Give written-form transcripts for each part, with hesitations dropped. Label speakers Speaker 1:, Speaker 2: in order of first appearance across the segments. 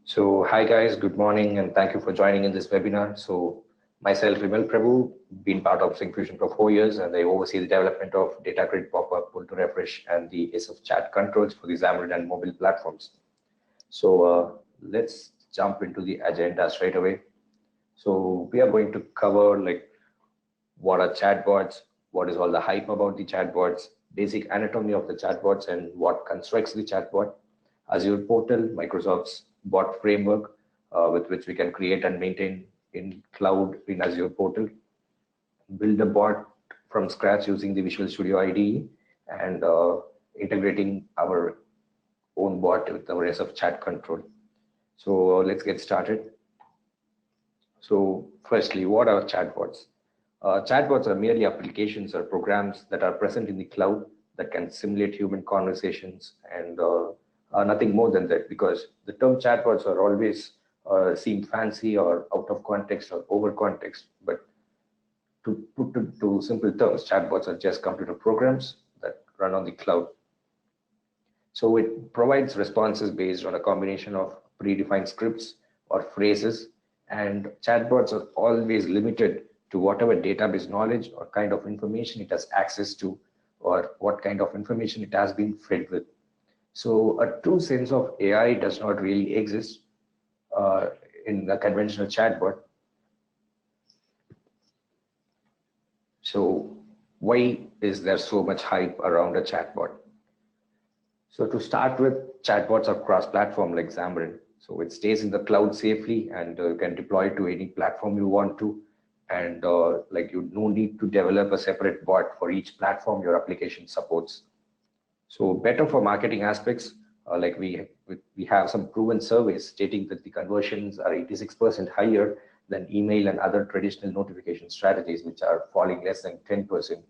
Speaker 1: So, hi guys, good morning, and thank you for joining in this webinar. So, myself, Vimal Prabhu, been part of Syncfusion for 4 years, and I oversee the development of data grid pop-up, pull to refresh, and the SfChat controls for the Xamarin and mobile platforms. So, let's jump into the agenda straight away. So, we are going to cover like what are chatbots, what is all the hype about the chatbots, basic anatomy of the chatbots, and what constructs the chatbot, Azure portal, Microsoft's bot framework, with which we can create and maintain in cloud in Azure portal, build a bot from scratch using the Visual Studio IDE, and integrating our own bot with our SfChat control. So let's get started. So firstly, what are chatbots? Chatbots are merely applications or programs that are present in the cloud that can simulate human conversations and are nothing more than that, because the term chatbots are always seem fancy or out of context or over context. But to put it to simple terms, chatbots are just computer programs that run on the cloud. So it provides responses based on a combination of predefined scripts or phrases, and chatbots are always limited to whatever database knowledge or kind of information it has access to, or what kind of information it has been fed with. So a true sense of AI does not really exist in the conventional chatbot. So why is there so much hype around a chatbot? So to start with, chatbots are cross-platform like Xamarin. So it stays in the cloud safely, and you can deploy it to any platform you want to. And like you no need to develop a separate bot for each platform your application supports. So better for marketing aspects, like we have some proven surveys stating that the conversions are 86% higher than email and other traditional notification strategies, which are falling less than 10%.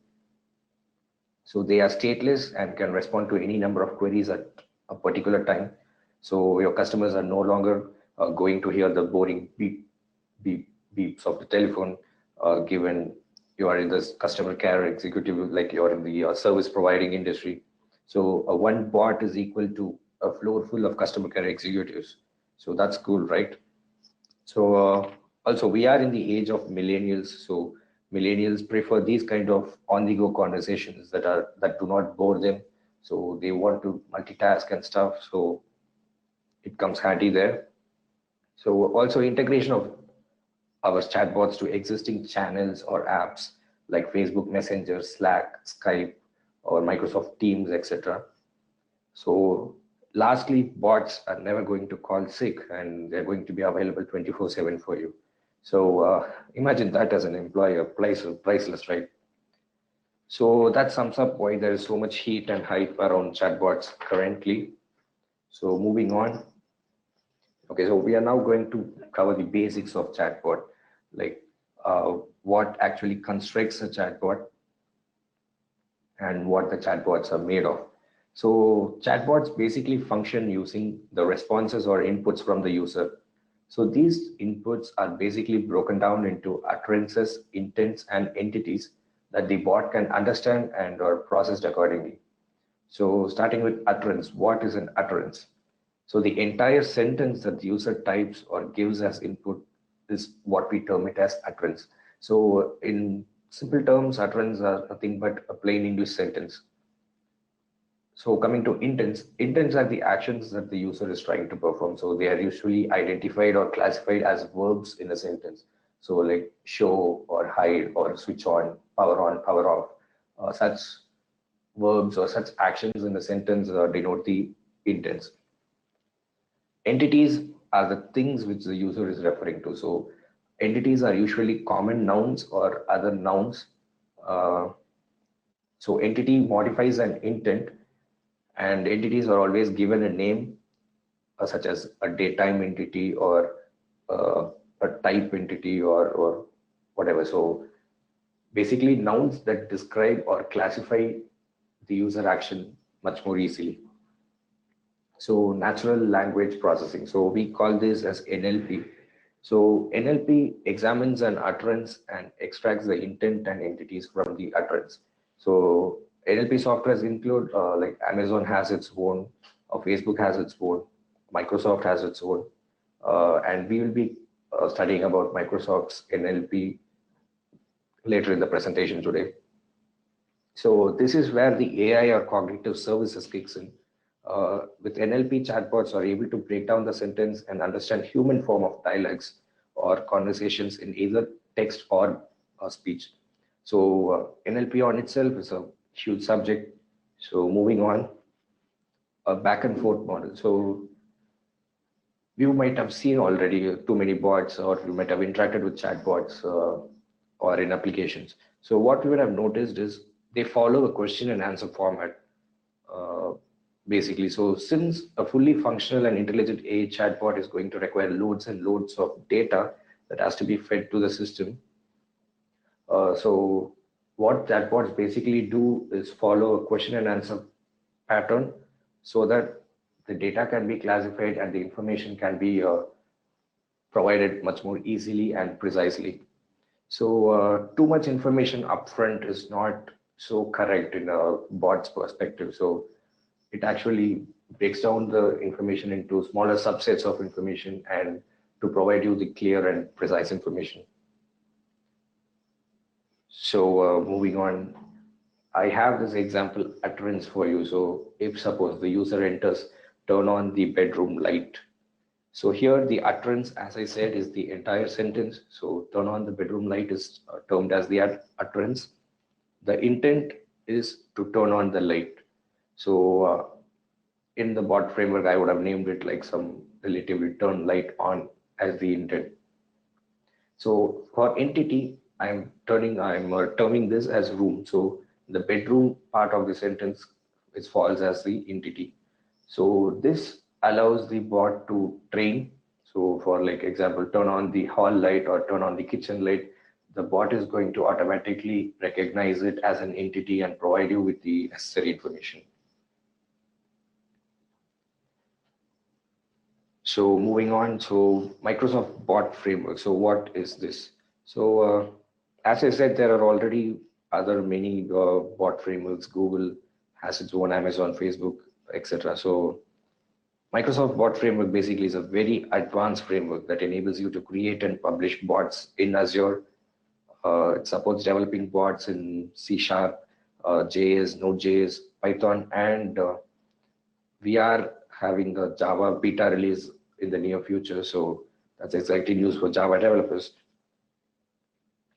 Speaker 1: So they are stateless and can respond to any number of queries at a particular time. So your customers are no longer going to hear the boring beeps of the telephone, given you are in the customer care executive, like you're in the service providing industry. So one bot is equal to a floor full of customer care executives. So that's cool, right? So also we are in the age of millennials. So millennials prefer these kind of on-the-go conversations that do not bore them. So they want to multitask and stuff. So it comes handy there. So also integration of our chatbots to existing channels or apps like Facebook Messenger, Slack, Skype, or Microsoft Teams, etc. So lastly, bots are never going to call sick, and they're going to be available 24/7 for you. So imagine that as an employer, priceless, right? So that sums up why there is so much heat and hype around chatbots currently. So moving on. Okay, so we are now going to cover the basics of chatbot, like what actually constructs a chatbot and what the chatbots are made of. So chatbots basically function using the responses or inputs from the user. So these inputs are basically broken down into utterances, intents, and entities that the bot can understand and are processed accordingly. So starting with utterance, what is an utterance? So the entire sentence that the user types or gives as input is what we term it as utterance. So in simple terms, utterance are nothing but a plain English sentence. So coming to intents are the actions that the user is trying to perform. So they are usually identified or classified as verbs in a sentence. So like show or hide or switch on, power off. Such verbs or such actions in the sentence denote the intents. Entities are the things which the user is referring to. So entities are usually common nouns or other nouns. So entity modifies an intent, and entities are always given a name, such as a datetime entity or a type entity or whatever. So basically nouns that describe or classify the user action much more easily. So natural language processing. So we call this as NLP. So NLP examines an utterance and extracts the intent and entities from the utterance. So NLP softwares include like Amazon has its own, or Facebook has its own, Microsoft has its own. and we will be studying about Microsoft's NLP later in the presentation today. So this is where the AI or cognitive services kicks in. With NLP, chatbots are able to break down the sentence and understand human form of dialects or conversations in either text or speech. So NLP on itself is a huge subject. So moving on, a back and forth model. So you might have seen already too many bots, or you might have interacted with chatbots or in applications. So what we would have noticed is they follow a question and answer format, uh, basically. So since a fully functional and intelligent AI chatbot is going to require loads and loads of data that has to be fed to the system, so what chatbots basically do is follow a question and answer pattern so that the data can be classified and the information can be provided much more easily and precisely. So too much information upfront is not so correct in a bot's perspective. So it actually breaks down the information into smaller subsets of information and to provide you the clear and precise information. So moving on, I have this example utterance for you. So if suppose the user enters, turn on the bedroom light. So here the utterance, as I said, is the entire sentence. So turn on the bedroom light is termed as the utterance. The intent is to turn on the light. So in the bot framework, I would have named it like some relatively turn light on as the intent. So for entity, I'm terming this as room. So the bedroom part of the sentence is falls as the entity. So this allows the bot to train. So for like example, turn on the hall light or turn on the kitchen light, the bot is going to automatically recognize it as an entity and provide you with the necessary information. So moving on, so Microsoft Bot Framework. So what is this? So as I said, there are already other many bot frameworks. Google has its own, Amazon, Facebook, etc. So Microsoft Bot Framework basically is a very advanced framework that enables you to create and publish bots in Azure. It supports developing bots in C#, JS, Node.js, Python, and we are having a Java beta release in the near future. So that's exactly news for Java developers.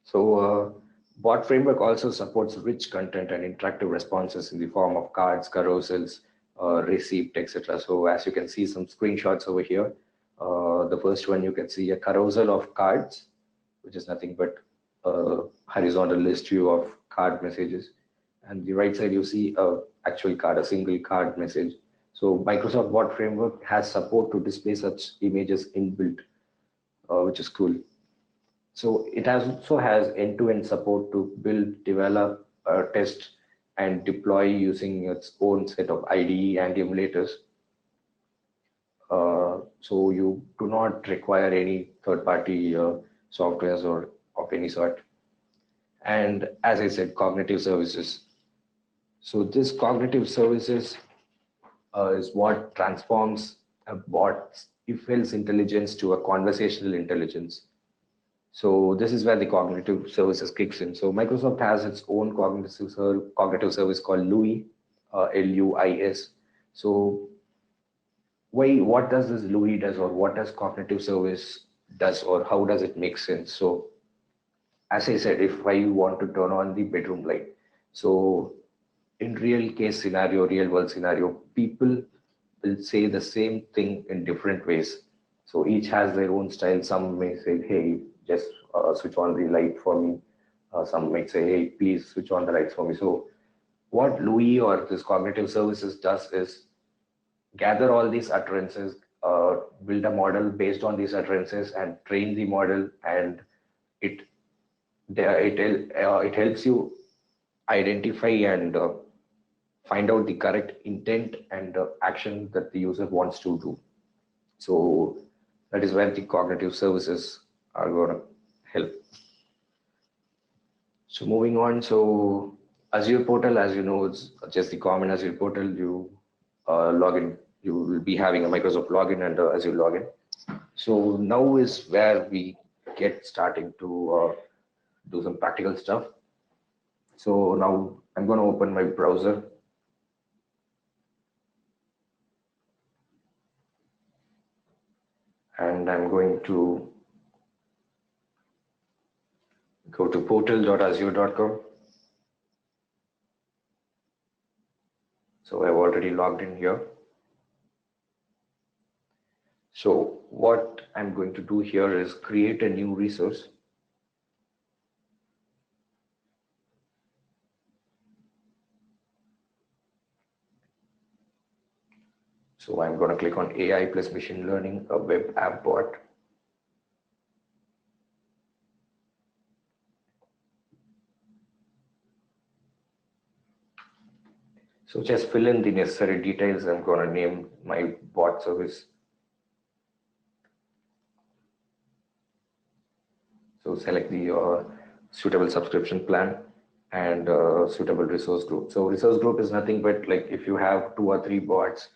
Speaker 1: So Bot Framework also supports rich content and interactive responses in the form of cards, carousels, receipt, etc. So as you can see some screenshots over here, the first one you can see a carousel of cards, which is nothing but a horizontal list view of card messages. And the right side you see a actual card, a single card message. So Microsoft Bot Framework has support to display such images inbuilt, which is cool. So it also has end-to-end support to build, develop, test, and deploy using its own set of IDE and emulators. So you do not require any third-party softwares or of any sort. And as I said, cognitive services. So this cognitive services is what transforms a bot's if-else intelligence to a conversational intelligence. So this is where the cognitive services kicks in. So Microsoft has its own cognitive service called LUIS, LUIS. So what does this LUIS does, or what does cognitive service does, or how does it make sense? So as I said, if I want to turn on the bedroom light, so in real case scenario, real world scenario, people will say the same thing in different ways. So each has their own style. Some may say, hey, just switch on the light for me. Some might say, hey, please switch on the lights for me. So what LUIS or this cognitive services does is gather all these utterances, build a model based on these utterances and train the model, and it helps you identify and find out the correct intent and action that the user wants to do. So that is where the cognitive services are going to help. So moving on, so Azure portal, as you know, it's just the common Azure portal. You log in, you will be having a Microsoft login and Azure login. So now is where we get starting to do some practical stuff. So now I'm going to open my browser. And I'm going to go to portal.azure.com. So I've already logged in here. So what I'm going to do here is create a new resource. So I'm going to click on AI plus machine learning, a web app bot. So just fill in the necessary details. I'm going to name my bot service. So select the suitable subscription plan and suitable resource group. So resource group is nothing but like if you have 2 or 3 bots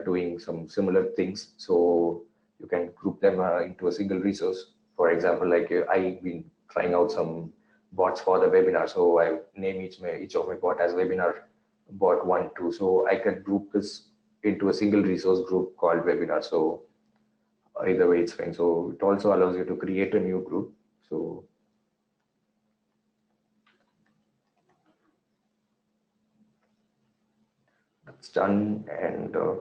Speaker 1: doing some similar things, so you can group them into a single resource. For example, like I've been trying out some bots for the webinar, so I name each of my bot as webinar bot 1, 2. So I can group this into a single resource group called webinar. So either way, it's fine. So it also allows you to create a new group. So that's done, and I'm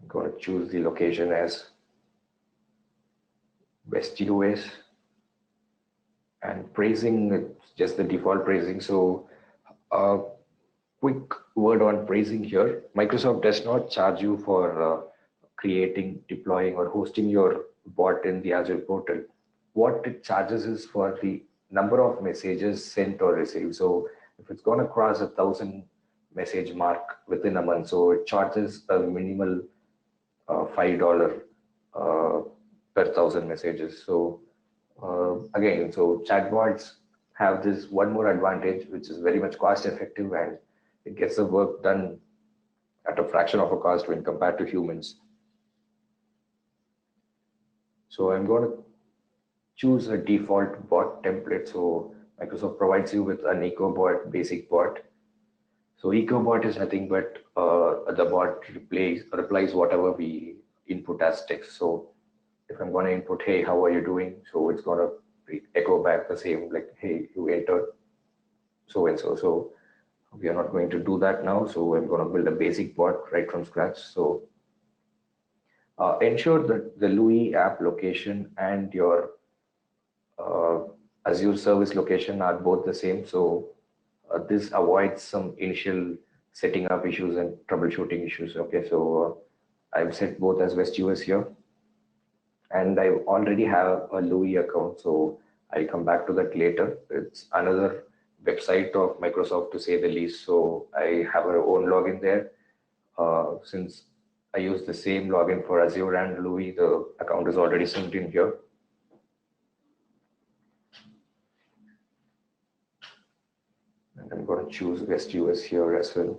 Speaker 1: going to choose the location as West US, and praising, it's just the default praising. So a quick word on praising here. Microsoft does not charge you for creating, deploying, or hosting your bot in the Azure portal. What it charges is for the number of messages sent or received. So if it's going to cross 1,000 message mark within a month, so it charges a minimal $5 uh, per 1,000 messages. So again, so chatbots have this one more advantage, which is very much cost effective, and it gets the work done at a fraction of a cost when compared to humans. So I'm going to choose a default bot template. So Microsoft provides you with an EcoBot basic bot. So EcoBot is nothing but the bot replies whatever we input as text. So if I'm going to input, hey, how are you doing? So it's going to echo back the same, like, hey, you entered so and so. So we are not going to do that now. So I'm going to build a basic bot right from scratch. So ensure that the LUI app location and your uh, Azure service location are both the same. So this avoids some initial setting up issues and troubleshooting issues. Okay, so I've set both as West US here, and I already have a LUI account. So I'll come back to that later. It's another website of Microsoft, to say the least. So I have our own login there. Since I use the same login for Azure and LUI, the account is already synced in here. And I'm going to choose West US here as well.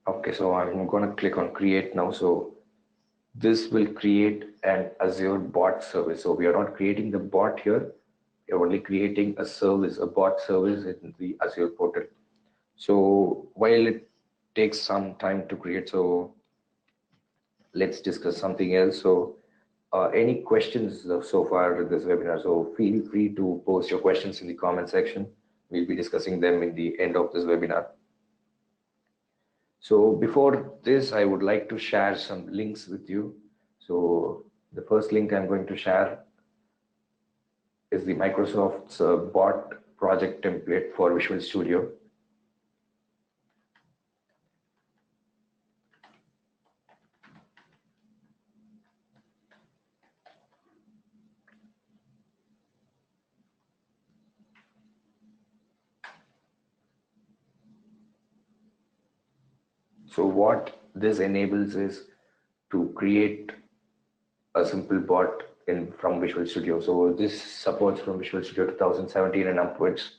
Speaker 1: Okay, so I'm going to click on create now. So this will create an Azure bot service. So we are not creating the bot here. We're only creating a service, a bot service in the Azure portal. So while it takes some time to create, so let's discuss something else. So any questions so far with this webinar? So feel free to post your questions in the comment section. We'll be discussing them in the end of this webinar. So before this, I would like to share some links with you. So the first link I'm going to share is the Microsoft's bot project template for Visual Studio. So what this enables is to create a simple bot from Visual Studio. So this supports from Visual Studio 2017 and upwards.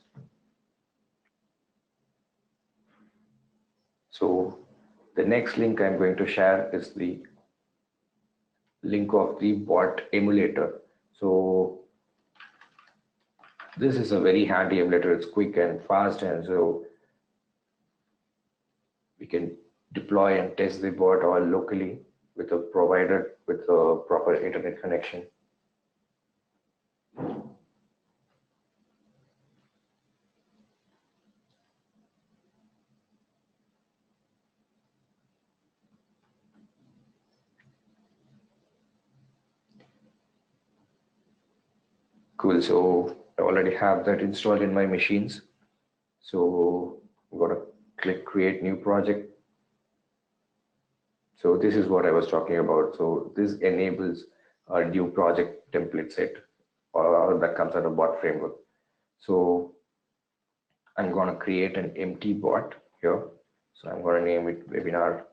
Speaker 1: So the next link I'm going to share is the link of the bot emulator. So this is a very handy emulator. It's quick and fast, and so we can deploy and test the bot all locally with a provider with a proper internet connection. Cool. So I already have that installed in my machines. So I'm going to click create new project. So this is what I was talking about. So this enables a new project template set that comes out of bot framework. So I'm going to create an empty bot here. So I'm going to name it webinar.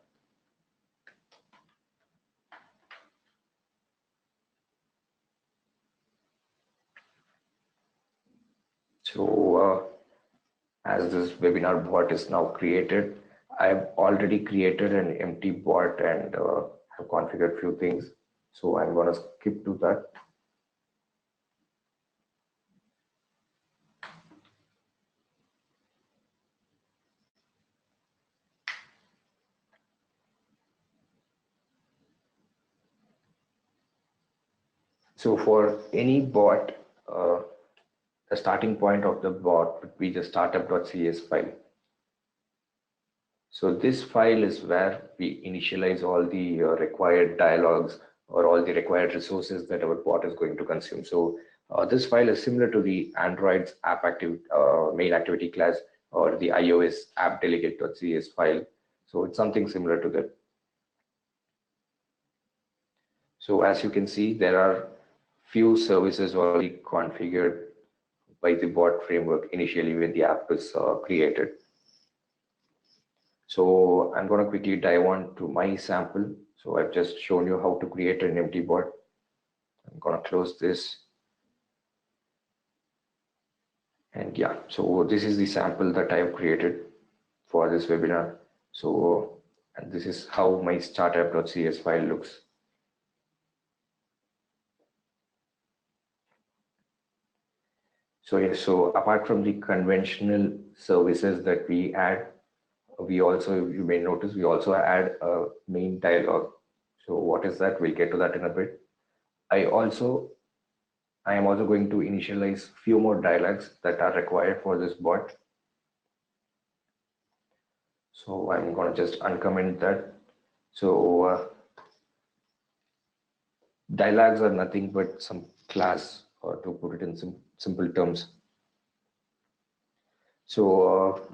Speaker 1: So as this webinar bot is now created, I've already created an empty bot and have configured few things. So I'm going to skip to that. So for any bot, the starting point of the bot would be the startup.cs file. So this file is where we initialize all the required dialogues or all the required resources that our bot is going to consume. So this file is similar to the Android's main activity class or the iOS app delegate.cs file. So it's something similar to that. So as you can see, there are few services already configured by the bot framework initially when the app is created. So I'm going to quickly dive on to my sample. So I've just shown you how to create an empty bot. I'm going to close this. And yeah, so this is the sample that I've created for this webinar. So, and this is how my startup.cs file looks. So yes, so apart from the conventional services that we add, we also, you may notice, we also add a main dialog. So what is that? We'll get to that in a bit. I am also going to initialize few more dialogues that are required for this bot. So I'm going to just uncomment that. So dialogues are nothing but some class, or to put it in simple terms. So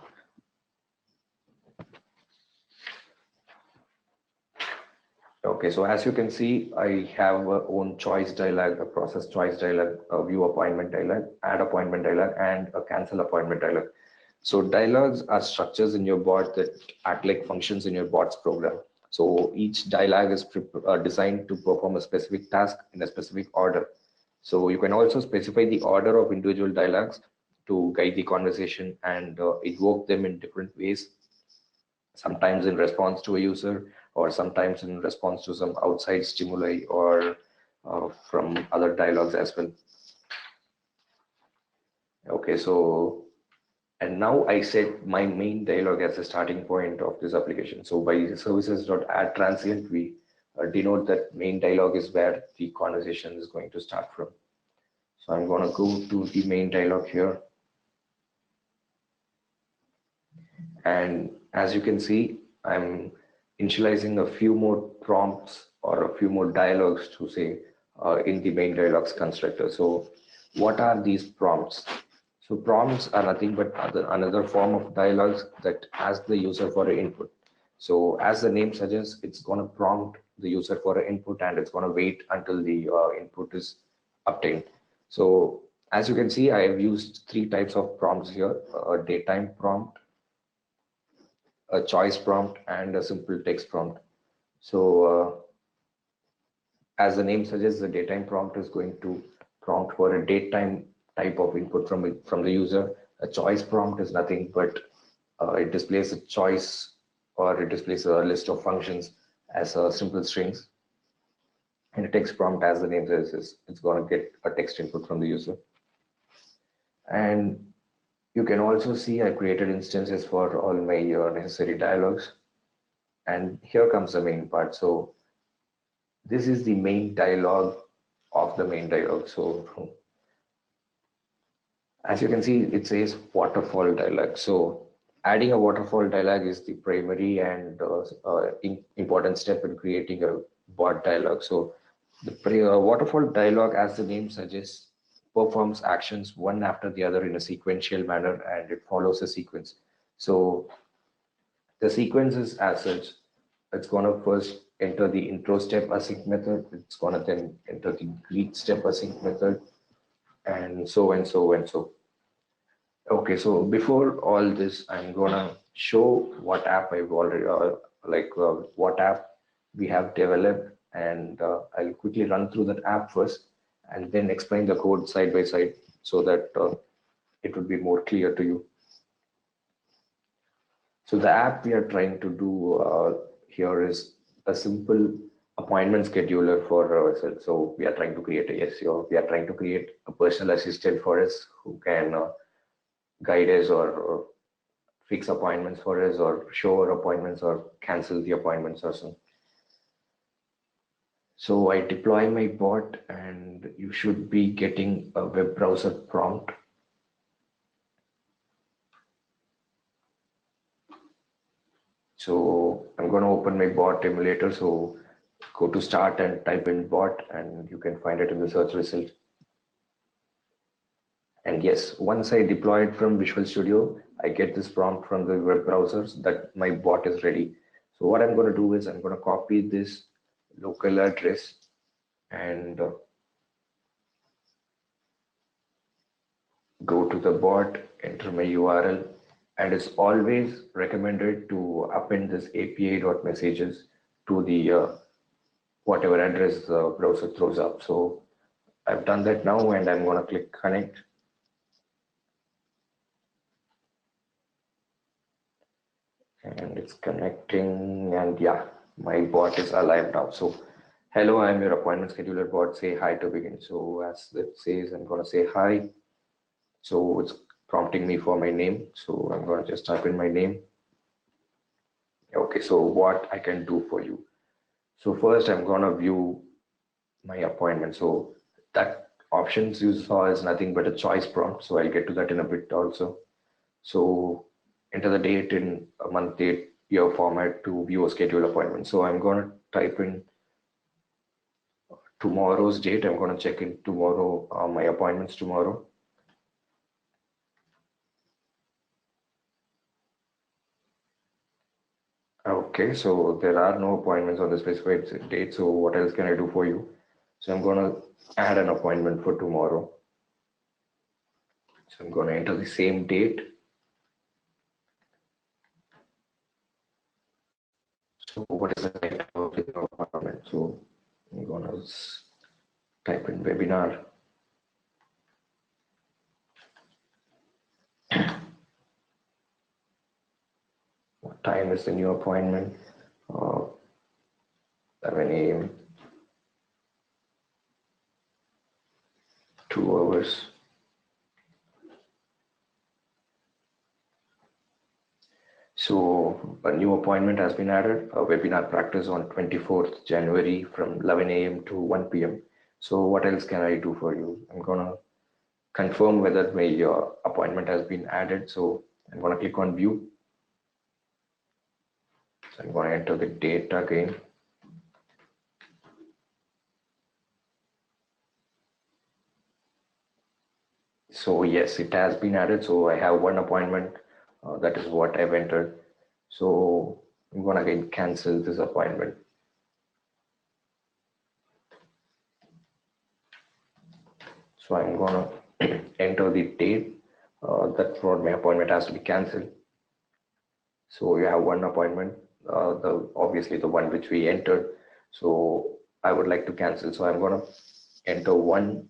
Speaker 1: okay, so as you can see, I have a own choice dialog, a process choice dialog, a view appointment dialog, add appointment dialog, and a cancel appointment dialog. So dialogues are structures in your bot that act like functions in your bot's program. So each dialog is designed to perform a specific task in a specific order. So you can also specify the order of individual dialogues to guide the conversation and evoke them in different ways, sometimes in response to a user or sometimes in response to some outside stimuli or from other dialogues as well. Okay, so and now I set my main dialog as the starting point of this application. So by services.add transient, we denote that main dialog is where the conversation is going to start from. So I'm going to go to the main dialog here. And as you can see, I'm initializing a few more prompts or a few more dialogues to say in the main dialogues constructor. So what are these prompts? So prompts are nothing but another form of dialogues that asks the user for an input. So as the name suggests, it's going to prompt the user for an input and it's going to wait until the input is obtained. So as you can see, I have used three types of prompts here: a daytime prompt, a choice prompt, and a simple text prompt. So as the name suggests, the daytime prompt is going to prompt for a datetime type of input from the user. A choice prompt is nothing but it displays a choice or it displays a list of functions as simple strings. And a text prompt, as the name says, is it's going to get a text input from the user. And you can also see I created instances for all my necessary dialogues. And here comes the main part. So this is the main dialogue of the main dialogue. So as you can see, it says waterfall dialogue. So adding a waterfall dialogue is the primary and important step in creating a bot dialogue. So the waterfall dialogue, as the name suggests, performs actions one after the other in a sequential manner, and it follows a sequence. So the sequence is as such: it's going to first enter the intro step async method, it's going to then enter the greet step async method, and so and so and so. Okay, so before all this, I'm gonna show what app I've already what app we have developed, and I'll quickly run through that app first, and then explain the code side by side so that it would be more clear to you. So the app we are trying to do here is a simple appointment scheduler for ourselves. So we are trying to create a SEO. We are trying to create a personal assistant for us who can guide us or fix appointments for us or show our appointments or cancel the appointments or so. So I deploy my bot and you should be getting a web browser prompt. So I'm going to open my bot emulator. So go to start and type in bot and you can find it in the search result. And yes, once I deploy it from Visual Studio, I get this prompt from the web browsers that my bot is ready. So what I'm going to do is I'm going to copy this local address and go to the bot, enter my URL, and it's always recommended to append this API.messages to the whatever address the browser throws up. So I've done that now and I'm going to click connect. And it's connecting, and yeah, my bot is alive now. So hello, I'm your appointment scheduler bot, say hi to begin. So as it says, I'm going to say hi. So it's prompting me for my name. So I'm going to just type in my name. Okay, so what I can do for you. So first I'm going to view my appointment. So that options you saw is nothing but a choice prompt. So I'll get to that in a bit also. So enter the date in a month, date, year format to view a scheduled appointment. So I'm going to type in tomorrow's date. I'm going to check in tomorrow, my appointments tomorrow. Okay, so there are no appointments on the specified date. So what else can I do for you? So I'm going to add an appointment for tomorrow. So I'm going to enter the same date. So what is the title of the appointment? So I'm going to type in webinar. What time is the new appointment? 11 a.m. 2 hours. So a new appointment has been added, a webinar practice on 24th January from 11 a.m. to 1 p.m. So what else can I do for you? I'm gonna confirm whether my appointment has been added. So I'm gonna click on view. So I'm gonna enter the date again. So yes, it has been added. So I have one appointment. That is what I've entered. So I'm gonna again cancel this appointment. So I'm gonna enter the date that for my appointment has to be cancelled. So you have one appointment, obviously the one which we entered. So I would like to cancel. So I'm gonna enter one.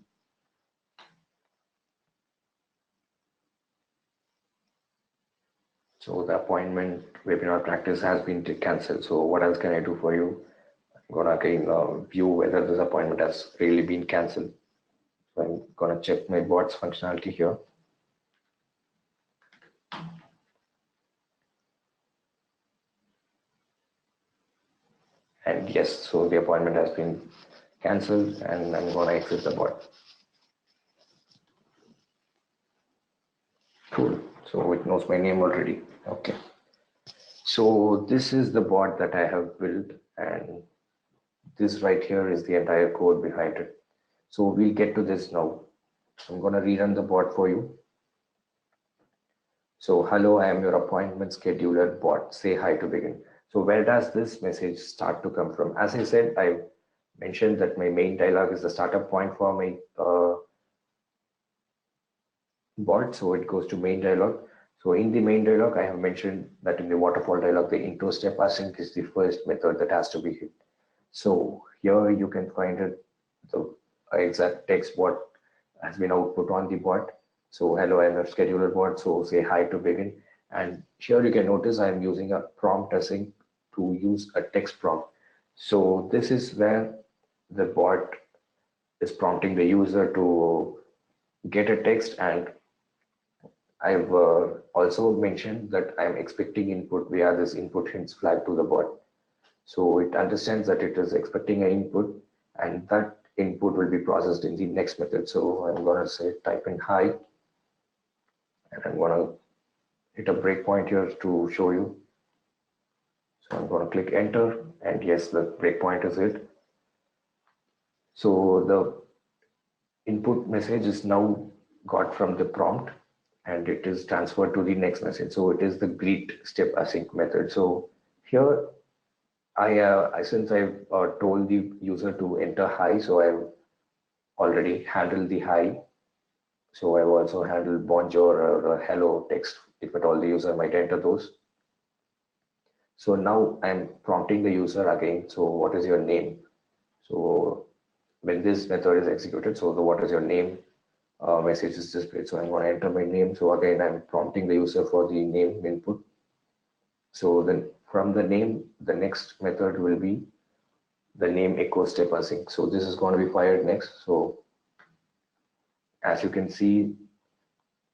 Speaker 1: So the appointment webinar practice has been cancelled. So what else can I do for you? I'm gonna again view whether this appointment has really been cancelled. So I'm gonna check my bot's functionality here. And yes, so the appointment has been cancelled, and I'm gonna exit the bot. Cool. So it knows my name already. Okay. So this is the bot that I have built, and this right here is the entire code behind it. So we'll get to this now. I'm going to rerun the bot for you. So hello, I am your appointment scheduler bot. Say hi to begin. So where does this message start to come from? As I said, I mentioned that my main dialog is the startup point for my bot. So it goes to main dialog. So in the main dialog, I have mentioned that in the waterfall dialog, the intro step async is the first method that has to be hit. So here you can find it, the exact text what has been output on the bot. So hello, I'm a scheduler bot. So say hi to begin. And here you can notice I'm using a prompt async to use a text prompt. So this is where the bot is prompting the user to get a text, and I've also mentioned that I'm expecting input via this input hints flag to the bot. So it understands that it is expecting an input, and that input will be processed in the next method. So I'm going to say type in hi, and I'm going to hit a breakpoint here to show you. So I'm going to click enter, and yes, the breakpoint is it. So the input message is now got from the prompt, and it is transferred to the next message. So it is the greet step async method. So here since I've told the user to enter hi, so I've already handled the hi. So I've also handled bonjour or hello text if at all the user might enter those. So now I'm prompting the user again. So what is your name? So when this method is executed, so the what is your name message is displayed. So I'm going to enter my name. So again, I'm prompting the user for the name input. So then from the name, the next method will be the name echo step async. So this is going to be fired next. So as you can see,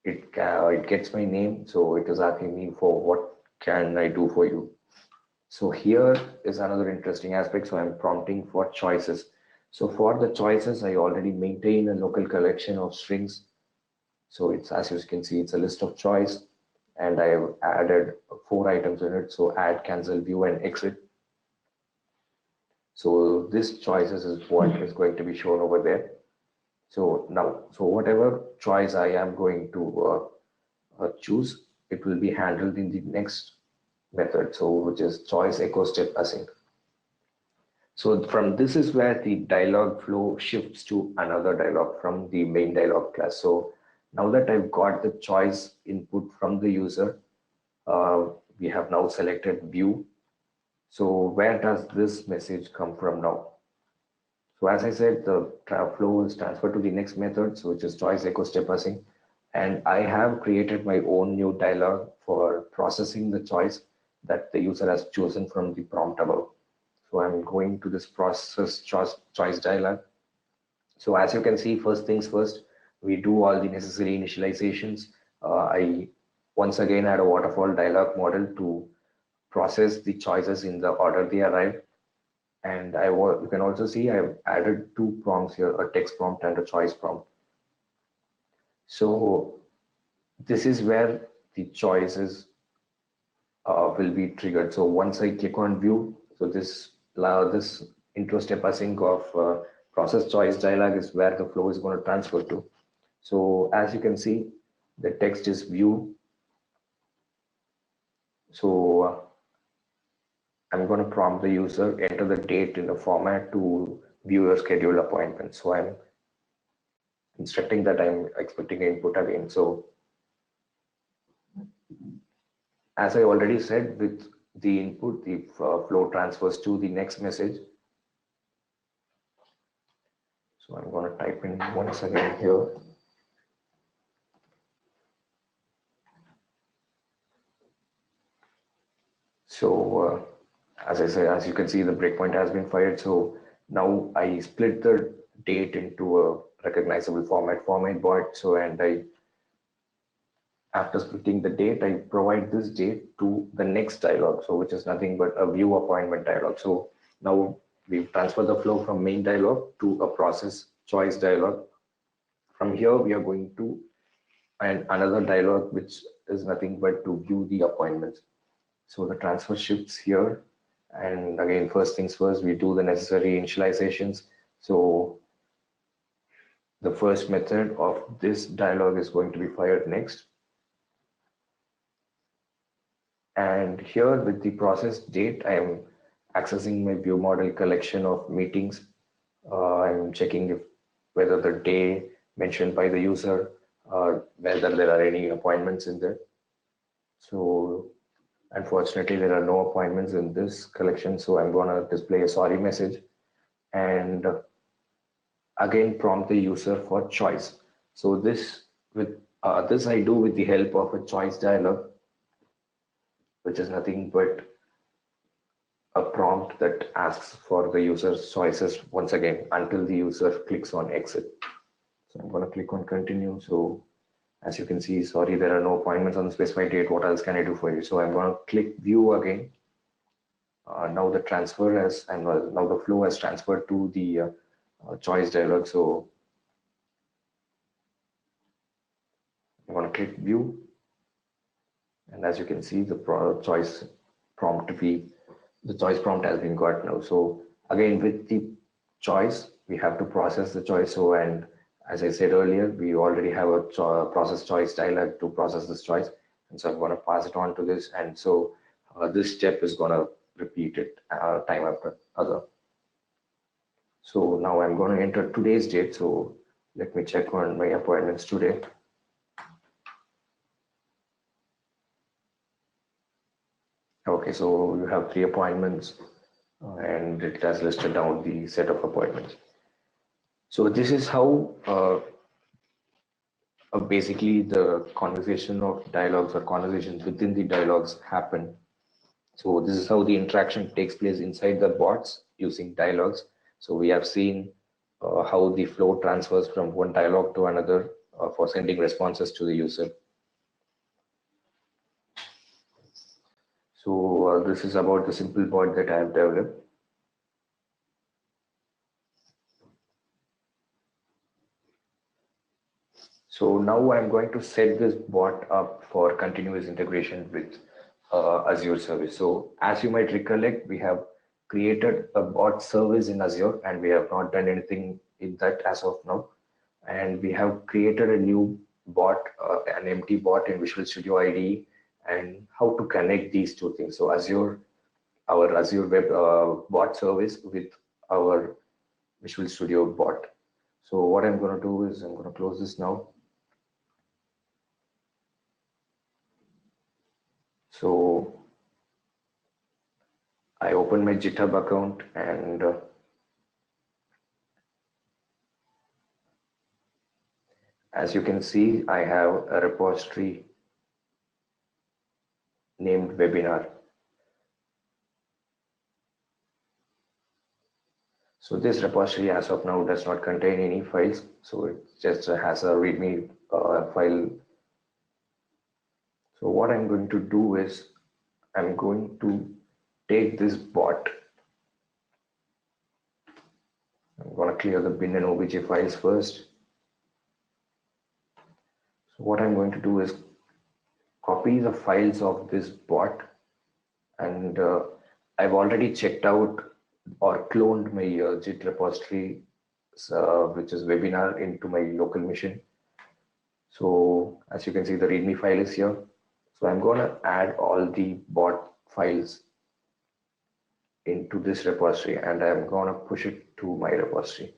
Speaker 1: it gets my name. So it is asking me for what can I do for you. So here is another interesting aspect. So I'm prompting for choices. So for the choices, I already maintain a local collection of strings. So it's, as you can see, it's a list of choice, and I have added 4 items in it. So add, cancel, view, and exit. So this choices is what is going to be shown over there. So now, so whatever choice I am going to choose, it will be handled in the next method. So which is choice echo step async. So from this is where the dialog flow shifts to another dialog from the main dialog class. So now that I've got the choice input from the user, we have now selected view. So where does this message come from now? So as I said, the flow is transferred to the next method, so which is choice echo step async. And I have created my own new dialog for processing the choice that the user has chosen from the prompt above. So I'm going to this process choice dialog. So as you can see, first things first, we do all the necessary initializations. I once again had a waterfall dialog model to process the choices in the order they arrive. And you can also see I've added 2 prompts here, a text prompt and a choice prompt. So this is where the choices will be triggered. So once I click on view, so this intro step async of process choice dialog is where the flow is going to transfer to. So as you can see, the text is view. So I'm going to prompt the user, enter the date in the format to view your scheduled appointment. So I'm instructing that I'm expecting input again. So as I already said, with the input, the flow transfers to the next message. So I'm going to type in once again here. So as I say, as you can see, the breakpoint has been fired. So now I split the date into a recognizable format bot. So and I after splitting the date, I provide this date to the next dialog. So which is nothing but a view appointment dialog. So now we've transferred the flow from main dialog to a process choice dialog. From here, we are going to and another dialog, which is nothing but to view the appointments. So the transfer shifts here. And again, first things first, we do the necessary initializations. So the first method of this dialog is going to be fired next. And here with the process date, I am accessing my view model collection of meetings. I'm checking if whether the day mentioned by the user or whether there are any appointments in there. So unfortunately, there are no appointments in this collection. So I'm going to display a sorry message and again prompt the user for choice. So this I do with the help of a choice dialog, which is nothing but a prompt that asks for the user's choices once again until the user clicks on exit. So I'm going to click on continue. So as you can see, sorry, there are no appointments on the specified date. What else can I do for you? So I'm going to click view again. Now the transfer has and now the flow has transferred to the choice dialog. So I'm going to click view, and as you can see, the choice prompt has been got now. So again, with the choice, we have to process the choice. So and as I said earlier, we already have a process choice dialog to process this choice, and so I'm going to pass it on to this, and so this step is going to repeat it time after other. So now I'm going to enter today's date. So let me check on my appointments today. Okay, so you have 3 appointments and it has listed down the set of appointments. So this is how basically the conversation of dialogues or conversations within the dialogues happen. So this is how the interaction takes place inside the bots using dialogues. So we have seen how the flow transfers from one dialogue to another for sending responses to the user. So this is about the simple bot that I have developed. So now I'm going to set this bot up for continuous integration with Azure service. So as you might recollect, we have created a bot service in Azure and we have not done anything in that as of now. And we have created a new bot, an empty bot in Visual Studio IDE, and how to connect these two things. So our Azure web bot service with our Visual Studio bot. So what I'm going to do is I'm going to close this now. So I open my GitHub account and as you can see, I have a repository named webinar. So this repository as of now does not contain any files. So it just has a README file. So what I'm going to do is I'm going to take this bot. I'm going to clear the bin and obj files first. So what I'm going to do is copy the files of this bot, and I've already checked out or cloned my Git repository, which is webinar, into my local machine. So as you can see, the README file is here. So I'm going to add all the bot files into this repository and I'm going to push it to my repository.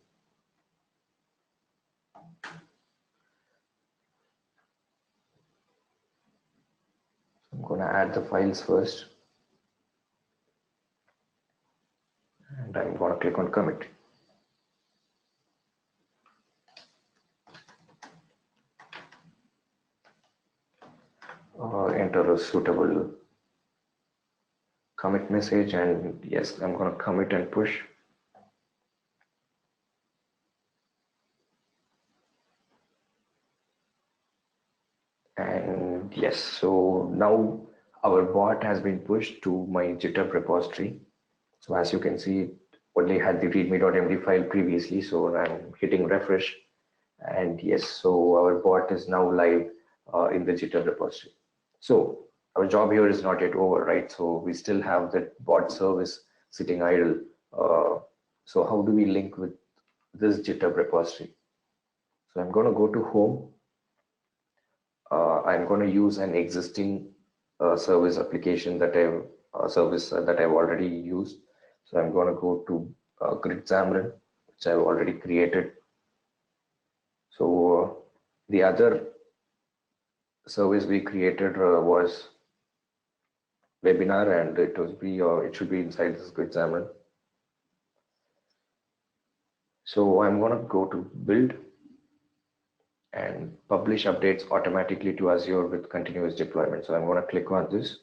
Speaker 1: I'm going to add the files first and I'm going to click on commit. Enter a suitable commit message, and yes, I'm going to commit and push. And yes, so now our bot has been pushed to my GitHub repository. So as you can see, it only had the readme.md file previously. So I'm hitting refresh, and yes, so our bot is now live in the GitHub repository. So our job here is not yet over, right? So we still have that bot service sitting idle. So how do we link with this GitHub repository? So I'm going to go to home. I'm going to use an existing service application that I've already used. So I'm going to go to Grid Xamarin, which I've already created. So the other service we created was webinar, and it should be inside this Grid Xamarin. So I'm going to go to build and publish updates automatically to Azure with continuous deployment. So I'm going to click on this.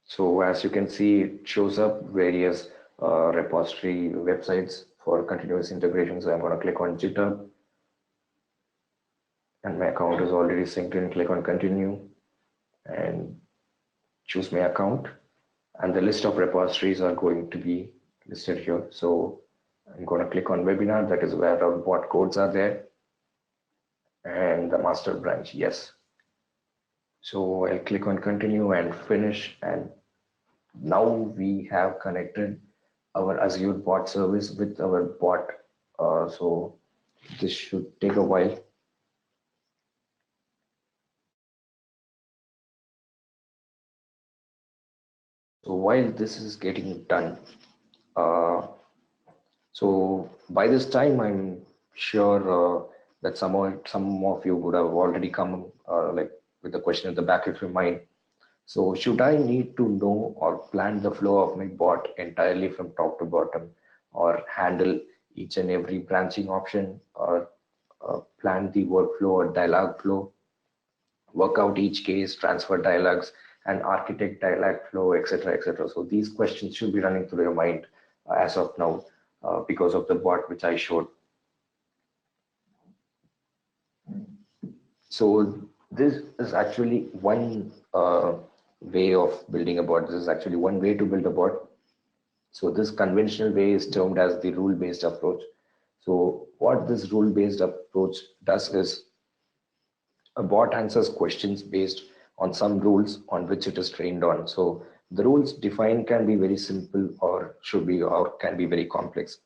Speaker 1: So as you can see, it shows up various repository websites for continuous integration. So I'm going to click on GitHub, and my account is already synced in. Click on continue and choose my account, and the list of repositories are going to be listed here. So I'm going to click on webinar. That is where our bot codes are there, and the master branch. Yes. So I'll click on continue and finish, and now we have connected our Azure bot service with our bot. So this should take a while. So while this is getting done, so by this time, I'm sure that some of you would have already come like with the question at the back of your mind. So should I need to know or plan the flow of my bot entirely from top to bottom, or handle each and every branching option, or plan the workflow or dialog flow, work out each case, transfer dialogues, and architect dialogue flow, etc., etc. So these questions should be running through your mind as of now because of the bot which I showed. So this is actually one way of building a bot. This is actually one way to build a bot. So this conventional way is termed as the rule-based approach. So what this rule-based approach does is a bot answers questions based on some rules on which it is trained on. So the rules defined can be very simple or can be very complex.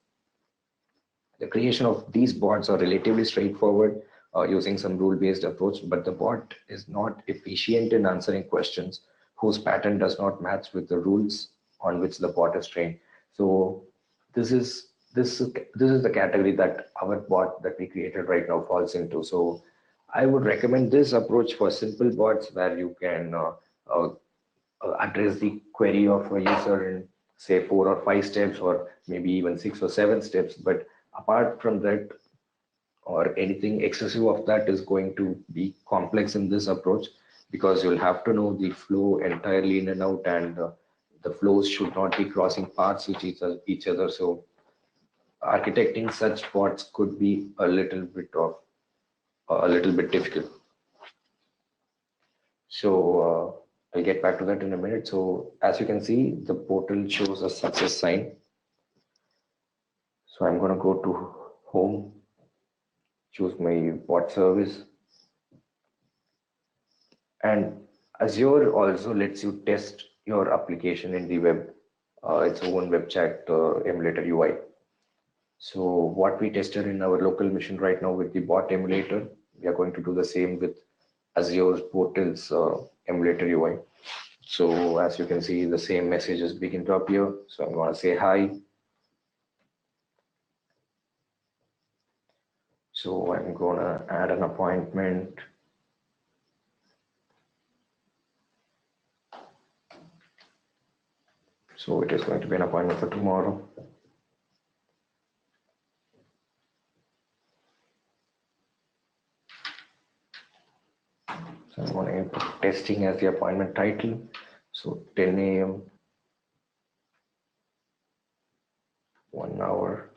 Speaker 1: The creation of these bots are relatively straightforward using some rule-based approach, but the bot is not efficient in answering questions whose pattern does not match with the rules on which the bot is trained. So this is the category that our bot that we created right now falls into. So I would recommend this approach for simple bots where you can uh, address the query of a user in say 4 or 5 steps, or maybe even 6 or 7 steps. But apart from that, or anything excessive of that, is going to be complex in this approach, because you'll have to know the flow entirely in and out, and the flows should not be crossing paths with each other. So architecting such bots could be a little bit difficult. So I'll get back to that in a minute. So as you can see, the portal shows a success sign. So I'm going to go to home, choose my bot service, and Azure also lets you test your application in the web, its own web chat emulator UI. So what we tested in our local machine right now with the bot emulator, we are going to do the same with Azure's portal's emulator UI. So as you can see, the same messages begin to appear. So I'm going to say hi. So I'm going to add an appointment. So it is going to be an appointment for tomorrow. So I'm going to input testing as the appointment title. So 10 a.m., 1 hour.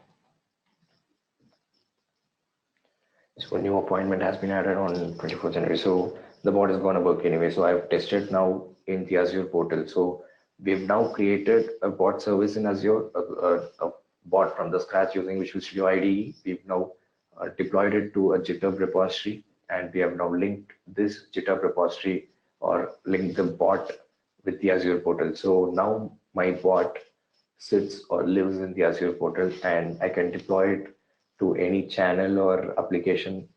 Speaker 1: So a new appointment has been added on 24th January. So the bot is going to work anyway. So I've tested now in the Azure portal. So we've now created a bot service in Azure, a bot from the scratch using Visual Studio IDE. We've now deployed it to a GitHub repository, and we have now linked this GitHub repository or linked the bot with the Azure portal. So now my bot sits or lives in the Azure portal, and I can deploy it to any channel or application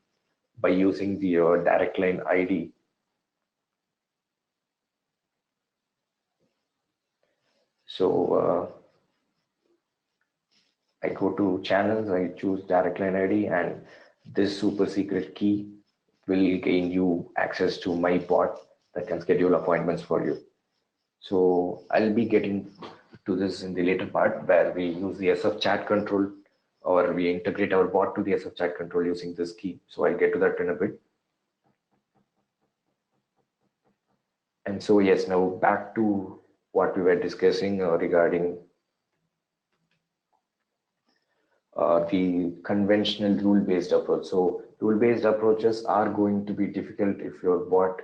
Speaker 1: by using the direct line ID. So I go to channels, I choose direct line ID, and this super secret key will gain you access to my bot that can schedule appointments for you. So I'll be getting to this in the later part where we use the SfChat control, or we integrate our bot to the SfChat control using this key. So I'll get to that in a bit. And so yes, now back to what we were discussing regarding the conventional rule-based approach. So rule-based approaches are going to be difficult if your bot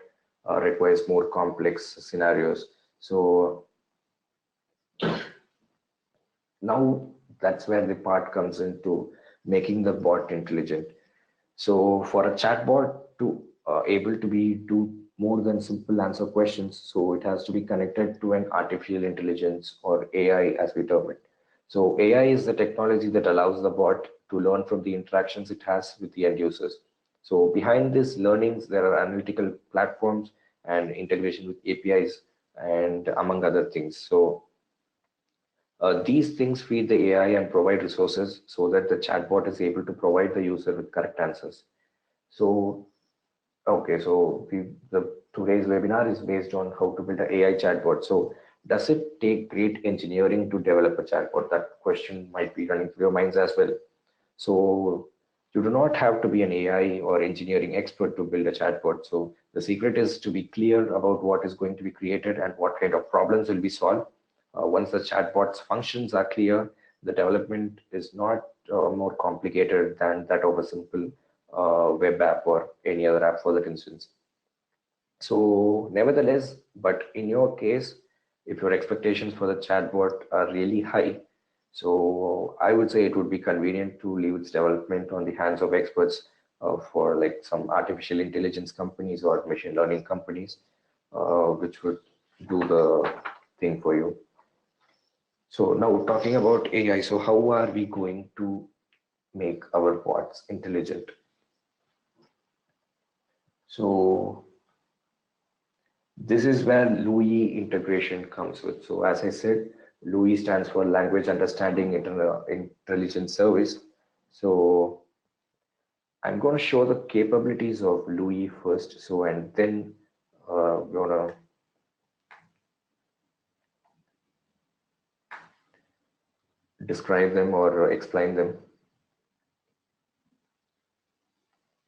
Speaker 1: requires more complex scenarios. So now that's where the part comes into making the bot intelligent. So for a chatbot to able to be do more than simple answer questions, so it has to be connected to an artificial intelligence, or AI as we term it. So AI is the technology that allows the bot to learn from the interactions it has with the end users. So behind these learnings, there are analytical platforms and integration with APIs and among other things. So these things feed the AI and provide resources so that the chatbot is able to provide the user with correct answers. So, okay, so the today's webinar is based on how to build an AI chatbot. So, does it take great engineering to develop a chatbot? That question might be running through your minds as well. So, you do not have to be an AI or engineering expert to build a chatbot. So, the secret is to be clear about what is going to be created and what kind of problems will be solved. Once the chatbot's functions are clear, the development is not more complicated than that of a simple web app or any other app for that instance. So nevertheless, but in your case, if your expectations for the chatbot are really high, so I would say it would be convenient to leave its development on the hands of experts for like some artificial intelligence companies or machine learning companies, which would do the thing for you. So now talking about AI, so how are we going to make our bots intelligent? So this is where LUI integration comes with. So as I said, LUI stands for Language Understanding Intelligence Service. So I'm going to show the capabilities of LUI first. So and then we're going to describe them or explain them.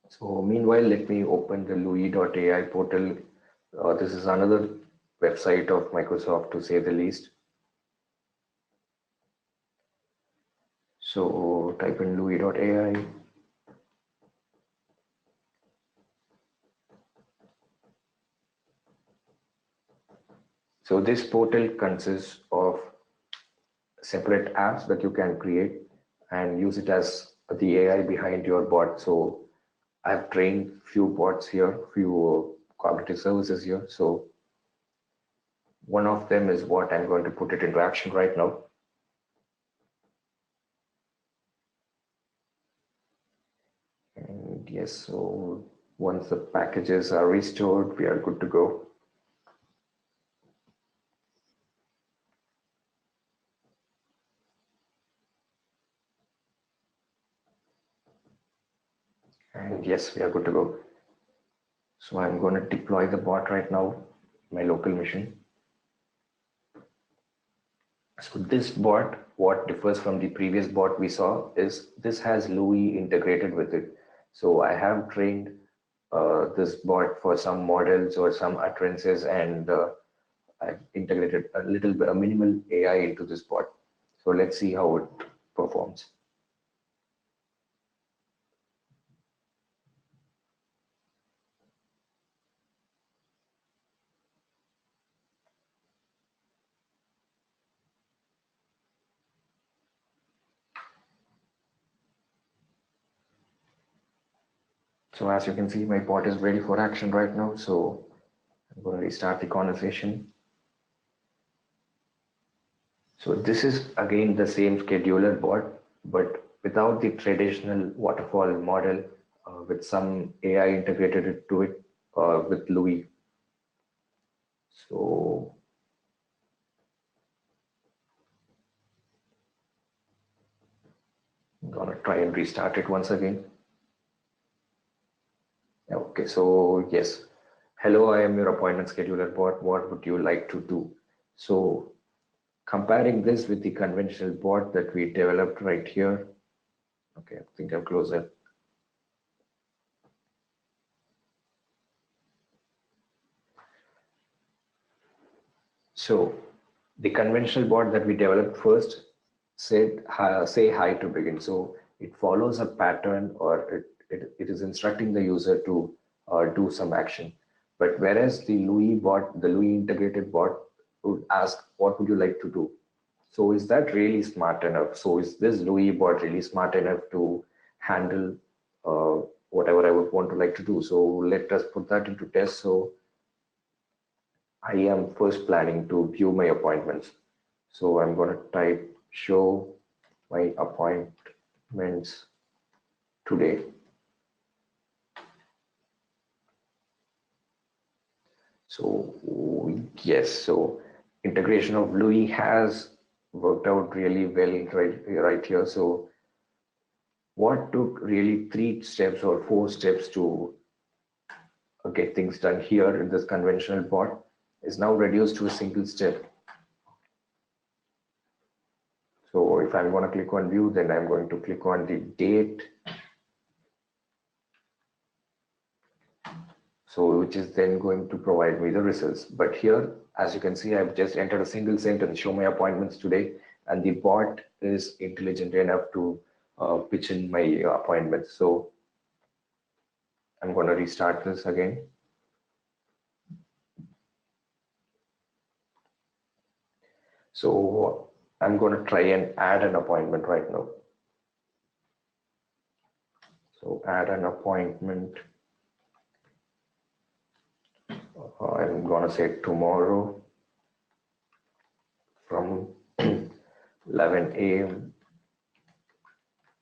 Speaker 1: So meanwhile, let me open the LUI.ai portal. This is another website of Microsoft, to say the least. So type in LUI.ai. So this portal consists of separate apps that you can create and use it as the AI behind your bot. So I've trained few bots here, few cognitive services here. So one of them is what I'm going to put it into action right now. And yes, so once the packages are restored, we are good to go. And yes, we are good to go. So I'm going to deploy the bot right now, my local machine. So this bot, what differs from the previous bot we saw is this has LUI integrated with it. So I have trained this bot for some models or some utterances, and I've integrated a little bit, a minimal AI into this bot. So let's see how it performs. So as you can see, my bot is ready for action right now. So I'm going to restart the conversation. So this is again the same scheduler bot, but without the traditional waterfall model, with some AI integrated into it with Louis. So I'm gonna try and restart it once again. Okay, so yes. Hello, I am your appointment scheduler bot. What would you like to do? So comparing this with the conventional bot that we developed right here. Okay, I think I'll close it. So the conventional bot that we developed first said say hi to begin. So it follows a pattern, or it is instructing the user to do some action. But whereas the Louis bot, the Louis integrated bot would ask, what would you like to do? So is that really smart enough? So is this Louis bot really smart enough to handle whatever I would want to like to do? So let us put that into test. So I am first planning to view my appointments. So I'm going to type show my appointments today. So yes, so integration of Louis has worked out really well right here. So what took really 3 steps or 4 steps to get things done here in this conventional bot is now reduced to a single step. So if I'm going to click on view, then I'm going to click on the date. So which is then going to provide me the results. But here, as you can see, I've just entered a single sentence, show my appointments today, and the bot is intelligent enough to pitch in my appointments. So I'm going to restart this again. So I'm going to try and add an appointment right now. So add an appointment. I'm going to say tomorrow from 11 a.m.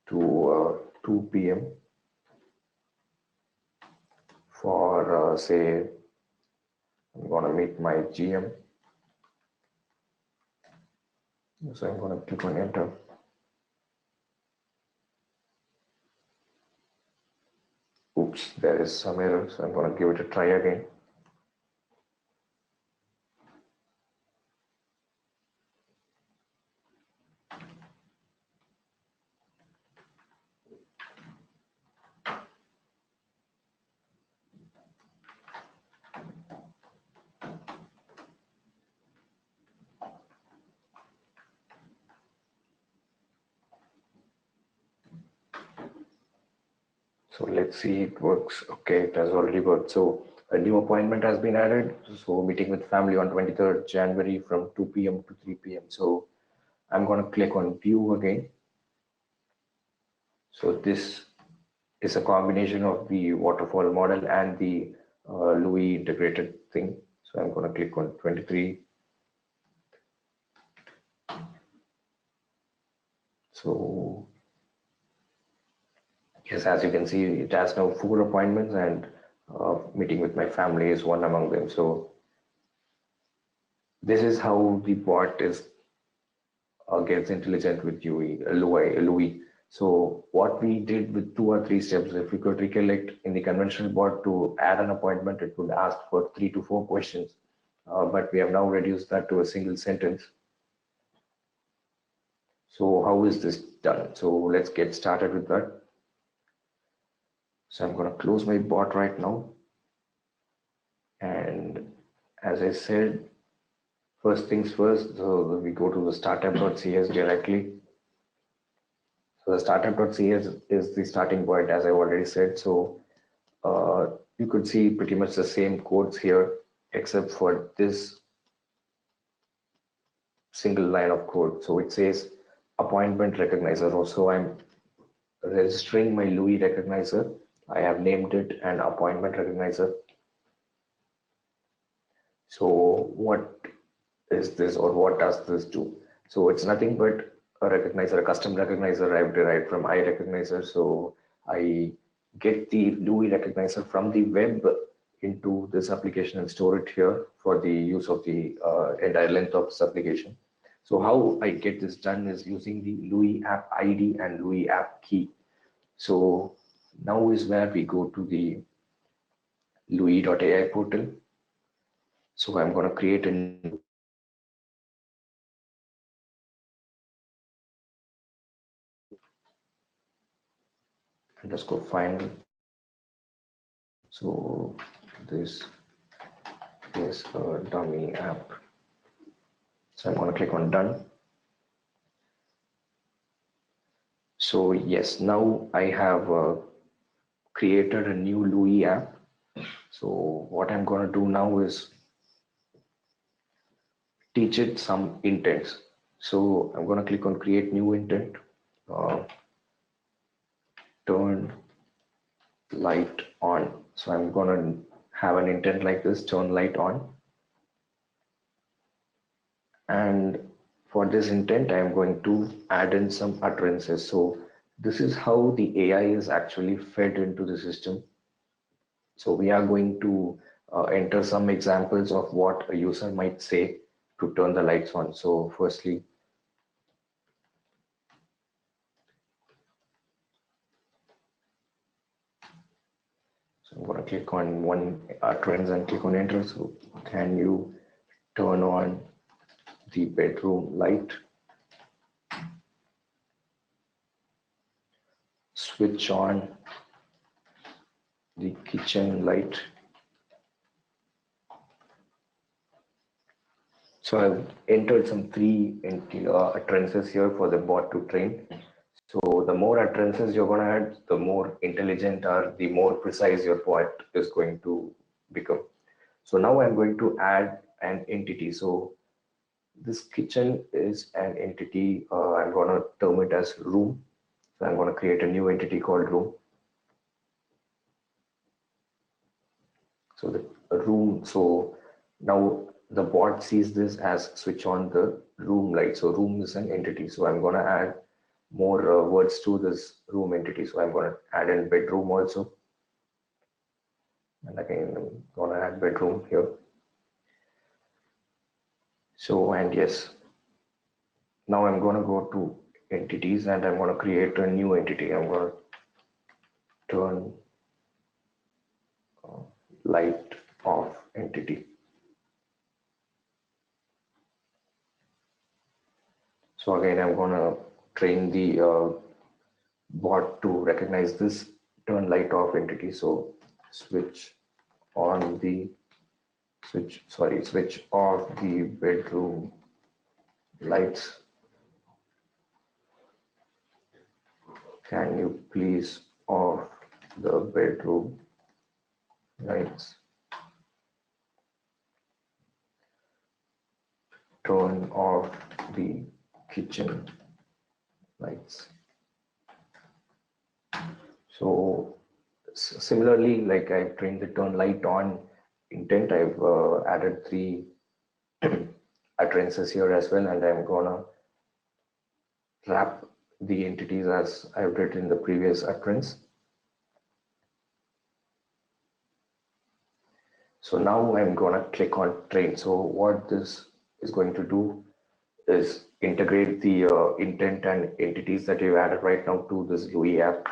Speaker 1: to 2 p.m. for say, I'm going to meet my GM. So I'm going to click on enter. Oops, there is some error. So I'm going to give it a try again. So let's see, it works. Okay, it has already worked. So a new appointment has been added. So meeting with family on 23rd January from 2 p.m. to 3 p.m. So I'm going to click on view again. So this is a combination of the waterfall model and the Louis integrated thing. So I'm going to click on 23. So yes, as you can see, it has now 4 appointments, and meeting with my family is one among them. So this is how the bot is gets intelligent with Louis. So what we did with 2 or 3 steps, if we could recollect, in the conventional bot to add an appointment, it would ask for 3 to 4 questions. But we have now reduced that to a single sentence. So how is this done? So let's get started with that. So I'm going to close my bot right now. And as I said, first things first, so we go to the startup.cs directly. So the startup.cs is the starting point, as I already said. So you could see pretty much the same codes here, except for this single line of code. So it says appointment recognizer. So I'm registering my Louis recognizer. I have named it an appointment recognizer. So what is this, or what does this do? So it's nothing but a recognizer, a custom recognizer I've derived from iRecognizer. So I get the Louis recognizer from the web into this application and store it here for the use of the entire length of this application. So how I get this done is using the Louis app ID and Louis app key. So now is where we go to the Louis.ai portal. So I'm going to create a new underscore final. So this is a dummy app. So I'm going to click on done. So yes, now I have created a new Louis app. So what I'm going to do now is teach it some intents. So I'm going to click on create new intent, turn light on. So I'm going to have an intent like this, turn light on. And for this intent, I'm going to add in some utterances. So this is how the AI is actually fed into the system. So we are going to enter some examples of what a user might say to turn the lights on. So firstly, so I'm going to click on one utterance and click on enter. So can you turn on the bedroom light? Switch on the kitchen light. So I've entered some three utterances here for the bot to train. So the more utterances you're going to add, the more intelligent or the more precise your bot is going to become. So now I'm going to add an entity. So this kitchen is an entity. I'm going to term it as room. So I'm going to create a new entity called room. So the room. So now the bot sees this as switch on the room light. So room is an entity. So I'm going to add more words to this room entity. So I'm going to add in bedroom also. And again, I'm going to add bedroom here. So, and yes, now I'm going to go to entities and I'm going to create a new entity. I'm going to turn light off entity. So again, I'm going to train the bot to recognize this turn light off entity. So switch on the switch off the bedroom lights. Can you please off the bedroom lights? Turn off the kitchen lights. So similarly, like I've trained the turn light on intent, I've added three utterances here as well, and I'm gonna wrap the entities as I've did in the previous utterance. So now I'm gonna click on train. So what this is going to do is integrate the intent and entities that you've added right now to this Louis app,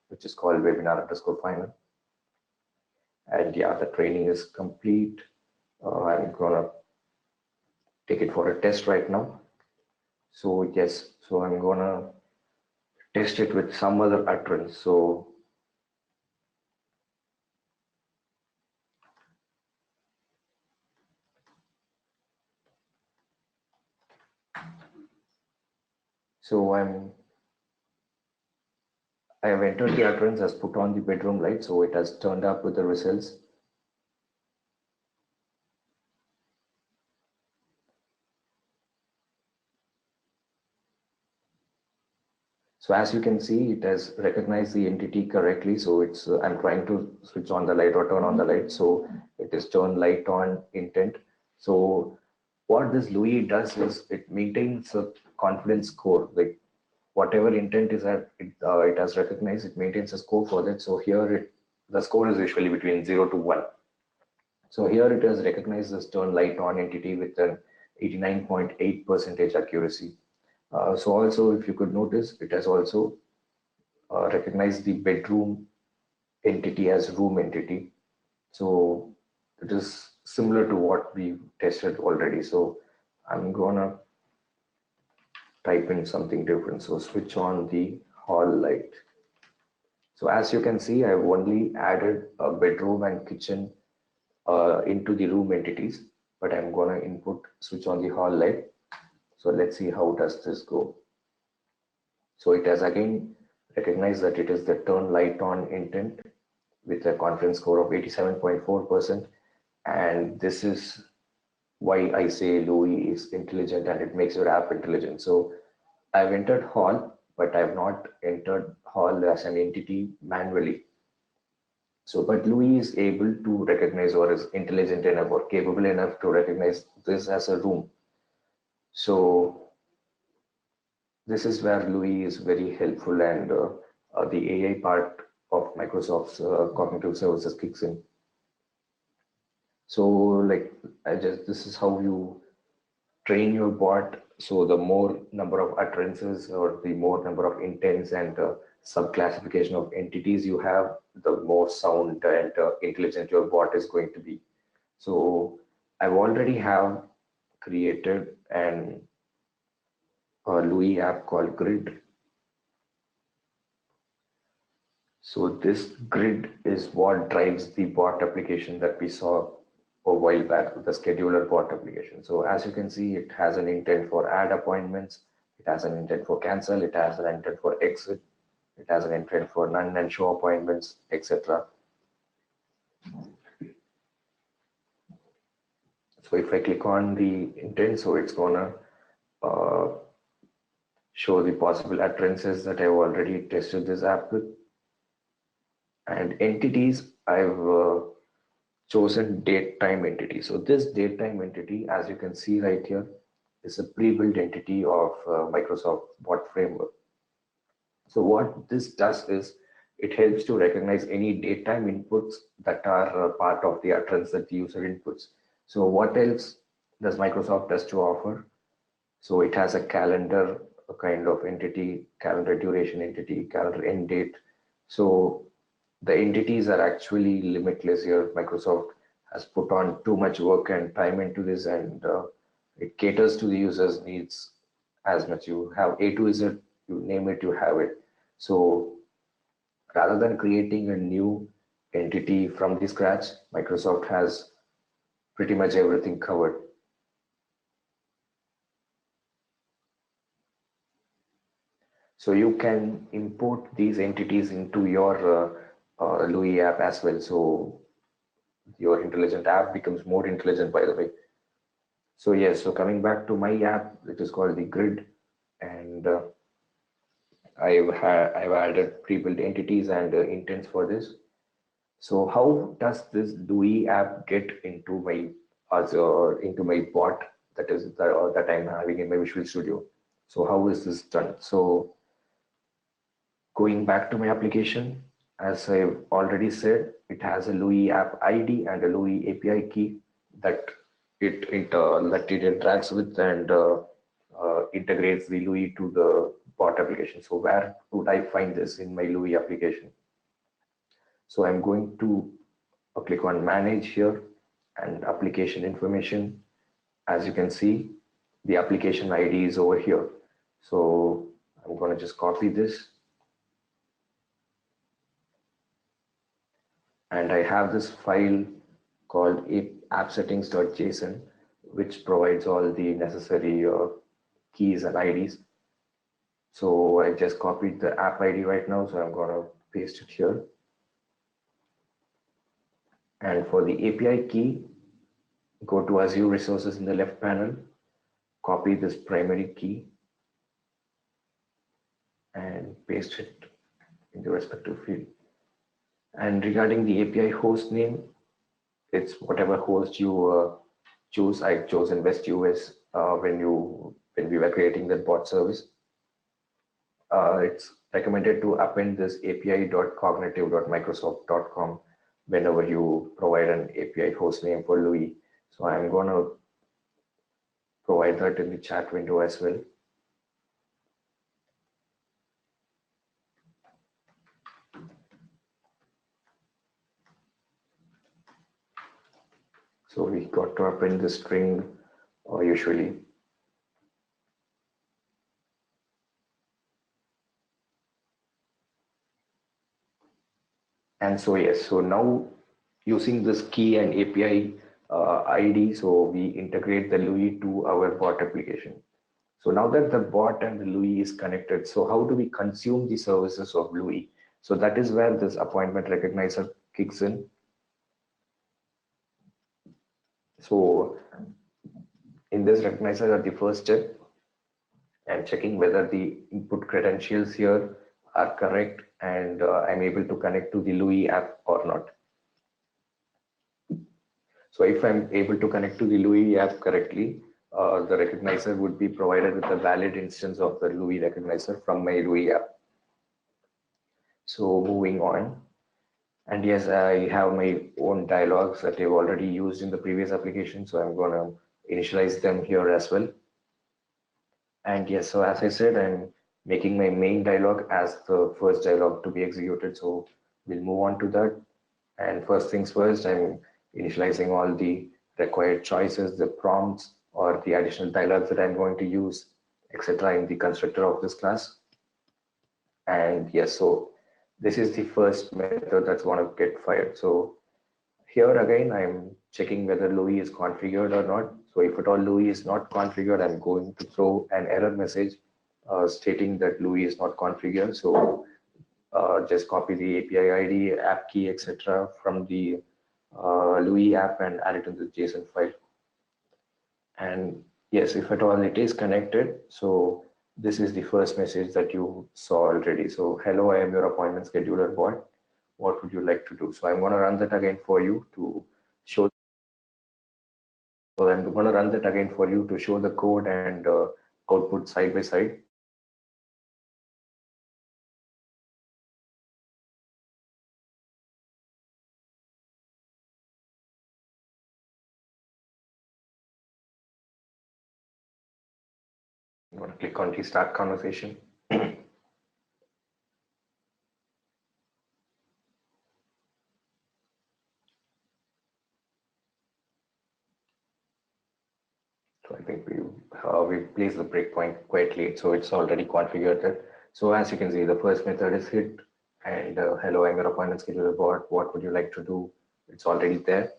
Speaker 1: which is called webinar underscore final. And yeah, the training is complete. I'm gonna take it for a test right now. So yes, so I'm gonna test it with some other utterance. So So I have entered the utterance as put on the bedroom light, so it has turned up with the results. So as you can see, it has recognized the entity correctly. So it's I'm trying to switch on the light or turn on the light. So it is turn light on intent. So what this Louis does is it maintains a confidence score. Like whatever intent is that it has recognized, it maintains a score for that. So here the score is usually between 0 to 1. So here it has recognized this turn light on entity with an 89.8% accuracy. So also, if you could notice, it has also recognized the bedroom entity as room entity. So it is similar to what we tested already. So I'm gonna type in something different. So switch on the hall light. So as you can see, I've only added a bedroom and kitchen into the room entities, but I'm gonna input switch on the hall light. So let's see how does this go. So it has again recognized that it is the turn light on intent with a confidence score of 87.4%. And this is why I say Louis is intelligent and it makes your app intelligent. So I've entered Hall, but I've not entered Hall as an entity manually. So, but Louis is able to recognize or is intelligent enough or capable enough to recognize this as a room. So this is where Louis is very helpful and the AI part of Microsoft's cognitive services kicks in. So like this is how you train your bot. So the more number of utterances or the more number of intents and sub-classification of entities you have, the more sound and intelligent your bot is going to be. So I've already have created an Louis app called Grid. So this grid is what drives the bot application that we saw a while back, the scheduler bot application. So as you can see, it has an intent for add appointments, it has an intent for cancel, it has an intent for exit, it has an intent for none and show appointments, etc. So if I click on the intent, so it's gonna uh, show the possible utterances that I've already tested this app with. And entities, I've chosen date time entity. So this date time entity, as you can see right here, is a pre-built entity of Microsoft Bot Framework. So what this does is it helps to recognize any date time inputs that are part of the utterance that the user inputs. So what else does Microsoft has to offer? So it has a calendar, a kind of entity, calendar duration entity, calendar end date. So the entities are actually limitless here. Microsoft has put on too much work and time into this, and it caters to the user's needs as much. You have A to Z, you name it, you have it. So rather than creating a new entity from the scratch, Microsoft has pretty much everything covered. So you can import these entities into your Louis app as well. So your intelligent app becomes more intelligent, by the way. So yes, so coming back to my app, it is called the Grid, and I've added pre-built entities and intents for this. So how does this Louis app get into my into my bot that I'm having in my Visual Studio? So how is this done? So going back to my application, as I've already said, it has a Louis app ID and a Louis API key that it interacts with and integrates the Louis to the bot application. So where would I find this in my Louis application? So I'm going to click on manage here and application information. As you can see, the application ID is over here. So I'm going to just copy this. And I have this file called appsettings.json, which provides all the necessary keys and IDs. So I just copied the app ID right now, so I'm gonna paste it here. And for the API key, go to Azure resources in the left panel, copy this primary key and paste it in the respective field. And regarding the API host name, it's whatever host you choose. I chose Invest US when we were creating that bot service. It's recommended to append this api.cognitive.microsoft.com whenever you provide an API host name for Louis. So I'm going to provide that in the chat window as well. So we got to append the string usually. And so yes, so now using this key and API ID, so we integrate the Louis to our bot application. So now that the bot and the Louis is connected, so how do we consume the services of Louis? So that is where this appointment recognizer kicks in. So in this recognizer, at the first step, I'm checking whether the input credentials here are correct and I'm able to connect to the Louis app or not. So if I'm able to connect to the Louis app correctly, the recognizer would be provided with a valid instance of the Louis recognizer from my Louis app. So moving on. And yes, I have my own dialogues that I've already used in the previous application. So I'm going to initialize them here as well. And yes, so as I said, I'm making my main dialog as the first dialog to be executed. So we'll move on to that. And first things first, I'm initializing all the required choices, the prompts, or the additional dialogues that I'm going to use, etc. in the constructor of this class. And yes, so this is the first method that's going to get fired. So here again, I'm checking whether Louis is configured or not. So if at all Louis is not configured, I'm going to throw an error message stating that Louis is not configured. So just copy the API ID, app key, etc. from the Louis app and add it in the JSON file. And yes, if at all it is connected, so this is the first message that you saw already. So hello, I am your appointment scheduler bot. What would you like to do? So I'm going to run that again for you to show. So I'm going to run that again for you to show the code and output side by side. I'm going to click on the start conversation. So I think we placed the breakpoint quite late, so it's already configured. So as you can see, the first method is hit, and hello, I'm your appointment scheduler bot. What would you like to do? It's already there.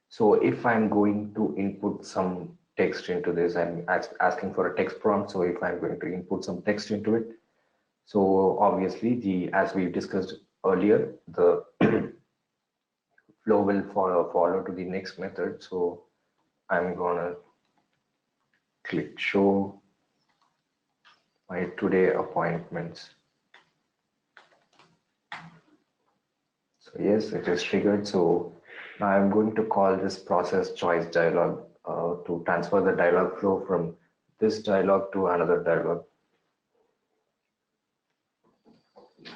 Speaker 1: So if I'm going to input some text into this, I'm asking for a text prompt. So if I'm going to input some text into it, so obviously as we discussed earlier, the flow will follow to the next method. So I'm gonna click show my today appointments. So yes, it is triggered. So now I'm going to call this process choice dialog to transfer the dialog flow from this dialog to another dialog.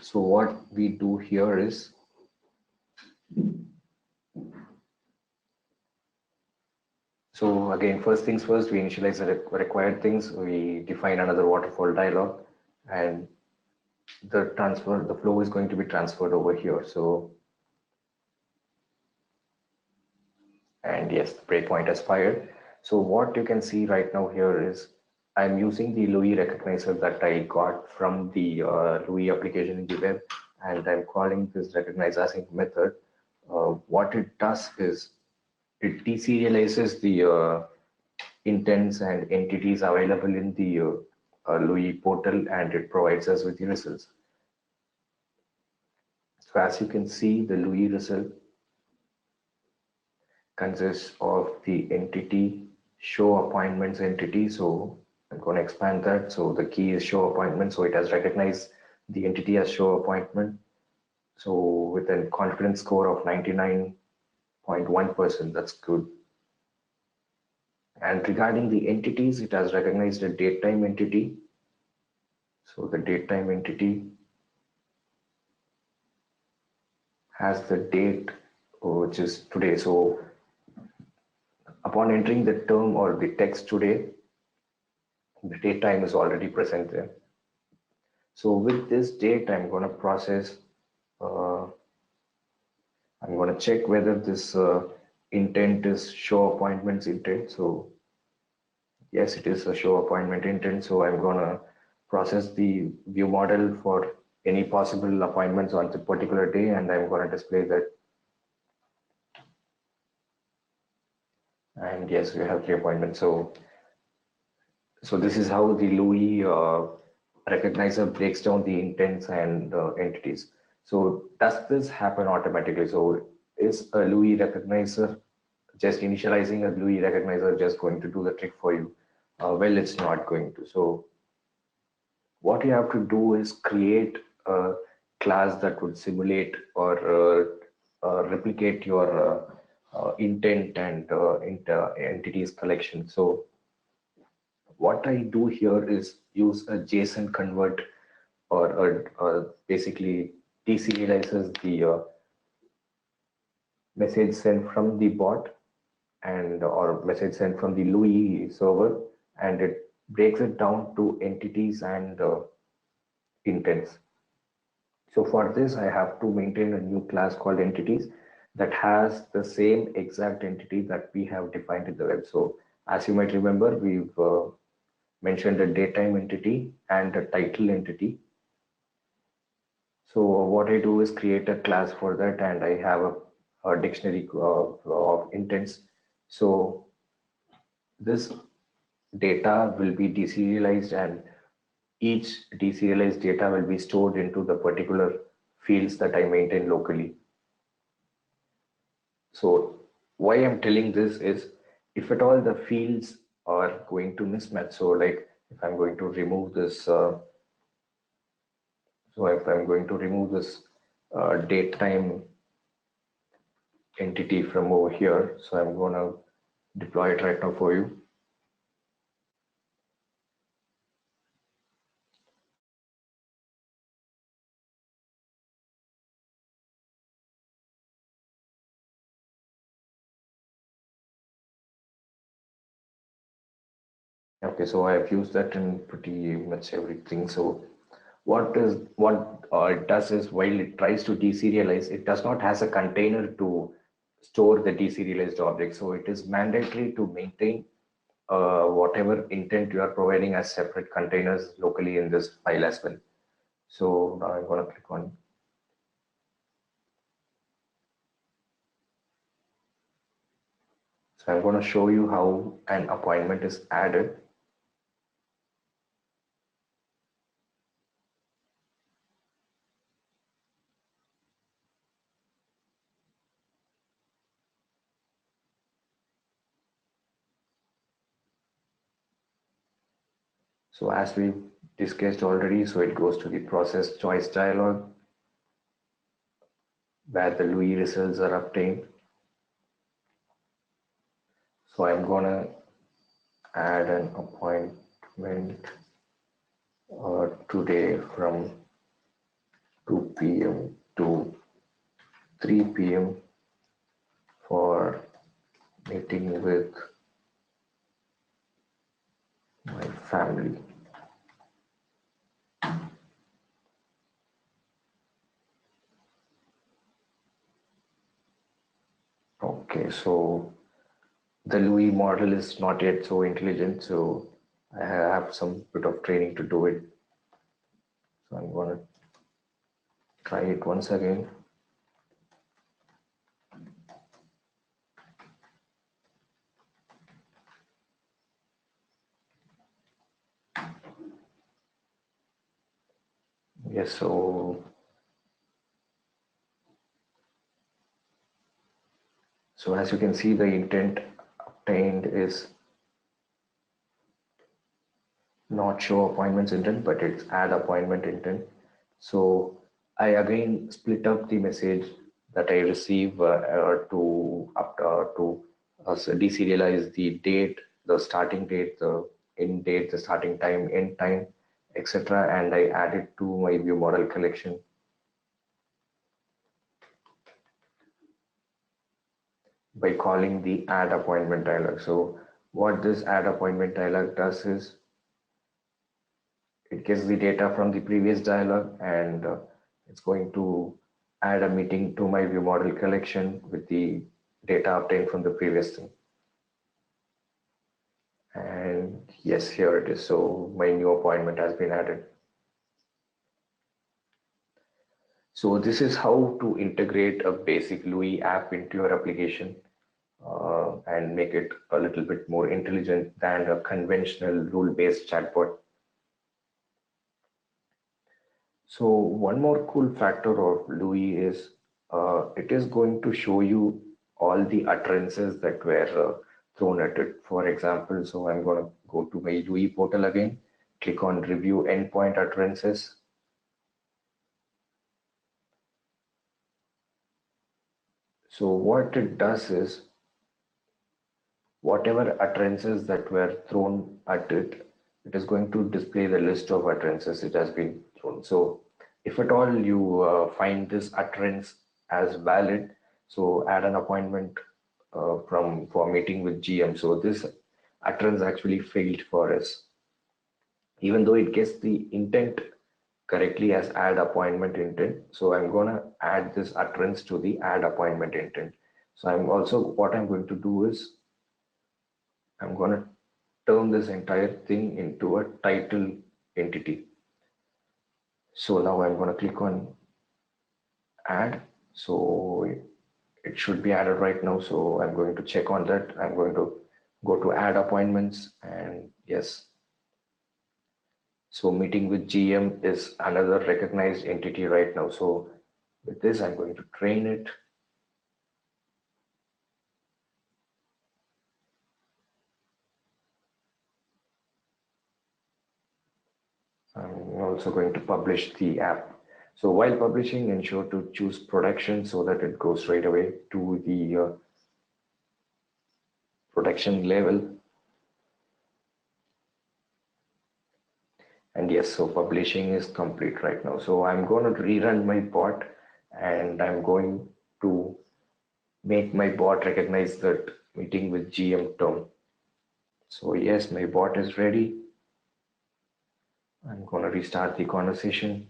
Speaker 1: So what we do here is so again, first things first, we initialize the required things. We define another waterfall dialog, and the flow is going to be transferred over here. So, and yes, the breakpoint has fired. So what you can see right now here is I'm using the Louis recognizer that I got from the Louis application in the web, and I'm calling this recognize async method. What it does is it deserializes the intents and entities available in the a Louis portal and it provides us with the results. So as you can see, the Louis result consists of the entity show appointments entity. So I'm going to expand that. So the key is show appointment. So it has recognized the entity as show appointment. So with a confidence score of 99.1%, that's good. And regarding the entities, it has recognized a datetime entity. So the datetime entity has the date, which is today. So upon entering the term or the text today, the date time is already present there. So with this date, I'm going to process, I'm going to check whether this intent is show appointments intent. So yes, it is a show appointment intent. So I'm going to process the view model for any possible appointments on the particular day, and I'm going to display that. And yes, we have 3 appointments. So this is how the Louis recognizer breaks down the intents and entities. So does this happen automatically? So is a Louis recognizer, just initializing a Louis recognizer, just going to do the trick for you? Well, it's not going to. So what you have to do is create a class that would simulate or replicate your intent and entities collection. So what I do here is use a JSON convert or basically deserializes the message sent from the bot and or message sent from the Louis server, and it breaks it down to entities and intents. So for this, I have to maintain a new class called entities that has the same exact entity that we have defined in the web. So as you might remember, we've mentioned a datetime entity and a title entity. So what I do is create a class for that, and I have a dictionary of intents. So this data will be deserialized, and each deserialized data will be stored into the particular fields that I maintain locally. So why I'm telling this is, if at all the fields are going to mismatch, so like if I'm going to remove this so if I'm going to remove this date time entity from over here, so I'm going to deploy it right now for you. Okay, so I've used that in pretty much everything. So what it does is, while it tries to deserialize, it does not has a container to store the deserialized object. So it is mandatory to maintain whatever intent you are providing as separate containers locally in this file as well. So now I'm going to click on. So I'm going to show you how an appointment is added. So as we discussed already, so it goes to the process choice dialog where the Louis results are obtained. So I'm gonna add an appointment today from 2 p.m. to 3 p.m. for meeting with my family. Okay, so the Louis model is not yet so intelligent, so I have some bit of training to do it. So I'm going to try it once again. Yes, so as you can see, the intent obtained is not show appointments intent, but it's add appointment intent. So I again split up the message that I receive to deserialize the date, the starting date, the end date, the starting time, end time, etc. And I add it to my view model collection by calling the add appointment dialog. So what this add appointment dialog does is it gets the data from the previous dialog, and it's going to add a meeting to my view model collection with the data obtained from the previous thing. And yes, here it is. So my new appointment has been added. So this is how to integrate a basic Louis app into your application and make it a little bit more intelligent than a conventional rule-based chatbot. So one more cool factor of Louis is it is going to show you all the utterances that were thrown at it. For example, so I'm going to go to my Louis portal again, click on review endpoint utterances. So what it does is whatever utterances that were thrown at it, it is going to display the list of utterances it has been thrown. So if at all you find this utterance as valid, so add an appointment for meeting with GM. So this utterance actually failed for us, even though it gets the intent correctly as add appointment intent. So I'm gonna add this utterance to the add appointment intent. So what I'm going to do is I'm gonna turn this entire thing into a title entity. So now I'm going to click on add. So it should be added right now. So I'm going to check on that. I'm going to go to add appointments, and yes. So meeting with GM is another recognized entity right now. So with this, I'm going to train it. I'm also going to publish the app. So while publishing, ensure to choose production so that it goes straight away to the production level. And yes, so publishing is complete right now. So I'm going to rerun my bot, and I'm going to make my bot recognize that meeting with GM term. So yes, my bot is ready. I'm going to restart the conversation.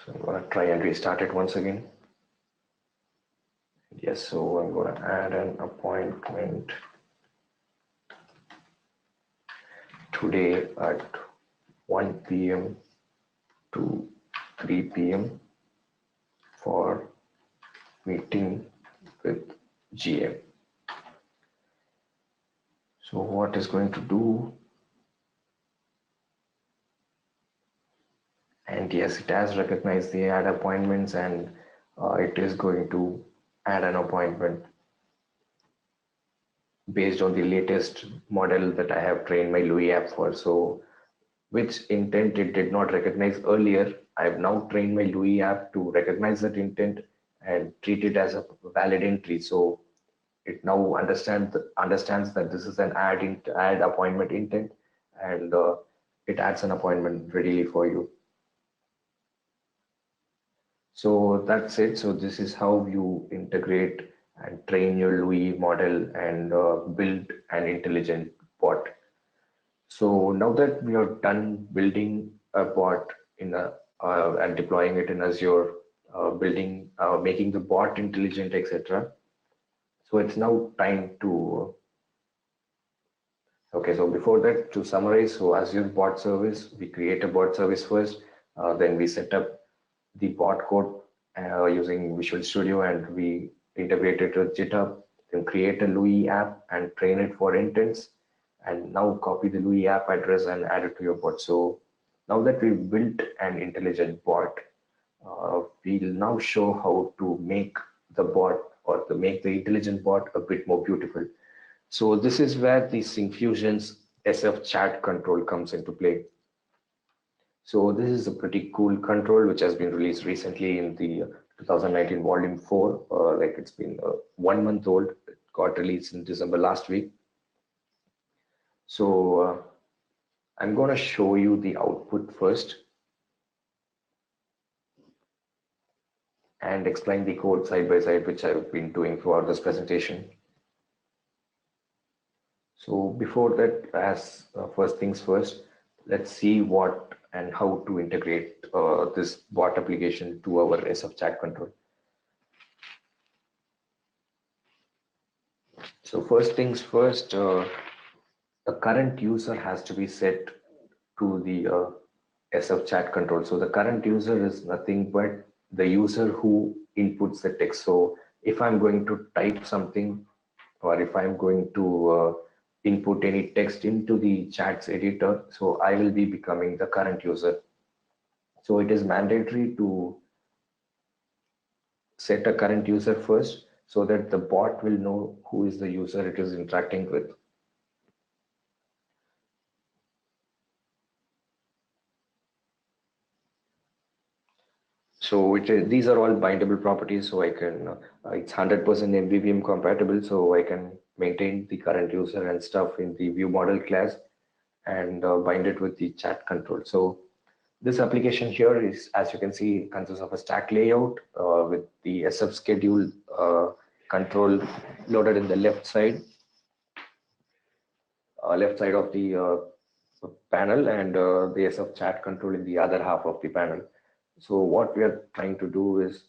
Speaker 1: So I'm going to try and restart it once again. Yes, so I'm going to add an appointment today at 1 p.m. to 3 p.m. for meeting with GM. So what is going to do? And yes, it has recognized the add appointments, and it is going to add an appointment based on the latest model that I have trained my Louis app for. So which intent it did not recognize earlier, I've now trained my Louis app to recognize that intent and treat it as a valid entry. So it now understands that this is an add appointment intent, and it adds an appointment readily for you. So that's it. So this is how you integrate and train your Louis model and build an intelligent bot. So now that we are done building a bot and deploying it in Azure, making the bot intelligent, etc. So it's now time to Okay, so before that, to summarize, so Azure bot service, we create a bot service first, then we set up the bot code using Visual Studio, and we integrate it with GitHub, then create a Louis app and train it for intents, and now copy the Louis app address and add it to your bot. So now that we've built an intelligent bot, we'll now show how to make the bot or to make the intelligent bot a bit more beautiful. So this is where the Syncfusion's SfChat control comes into play. So this is a pretty cool control which has been released recently in the 2019 volume 4. Like it's been 1 month old. It got released in December last week. So I'm going to show you the output first and explain the code side by side, which I've been doing throughout this presentation. So before that, as first things first, let's see what and how to integrate this bot application to our SfChat control. So first things first, the current user has to be set to the SfChat control. So the current user is nothing but the user who inputs the text. So if I'm going to type something, or if I'm going to input any text into the chats editor, so I will be becoming the current user. So it is mandatory to set a current user first so that the bot will know who is the user it is interacting with. So these are all bindable properties, so I can, it's 100% MVVM compatible, so I can maintain the current user and stuff in the view model class and bind it with the chat control. So this application here is, as you can see, consists of a stack layout with the SF schedule control loaded in the left side of the panel, and the SF chat control in the other half of the panel. So what we are trying to do is,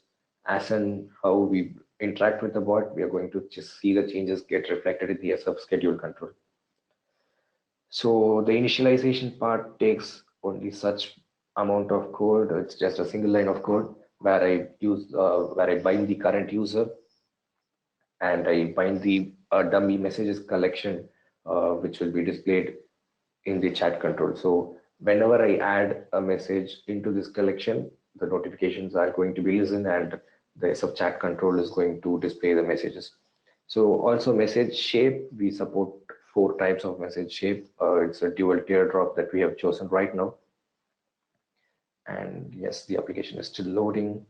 Speaker 1: as in how we interact with the bot, we are going to just see the changes get reflected in the SF schedule control. So the initialization part takes only such amount of code. It's just a single line of code where I bind the current user and I bind the dummy messages collection, which will be displayed in the chat control. So whenever I add a message into this collection, the notifications are going to be listened and the SfChat control is going to display the messages. So also message shape, we support 4 types of message shape. It's a dual teardrop that we have chosen right now. And yes, the application is still loading.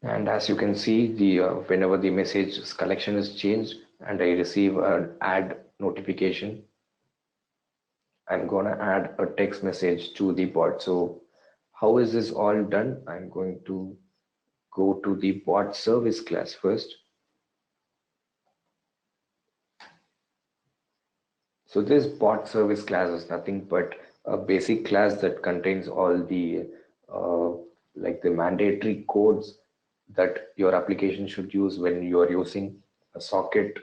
Speaker 1: And as you can see, the whenever the message collection is changed and I receive an add notification, I'm gonna add a text message to the bot. So how is this all done? I'm going to go to the bot service class first. So this bot service class is nothing but a basic class that contains all the like the mandatory codes that your application should use when you are using a socket,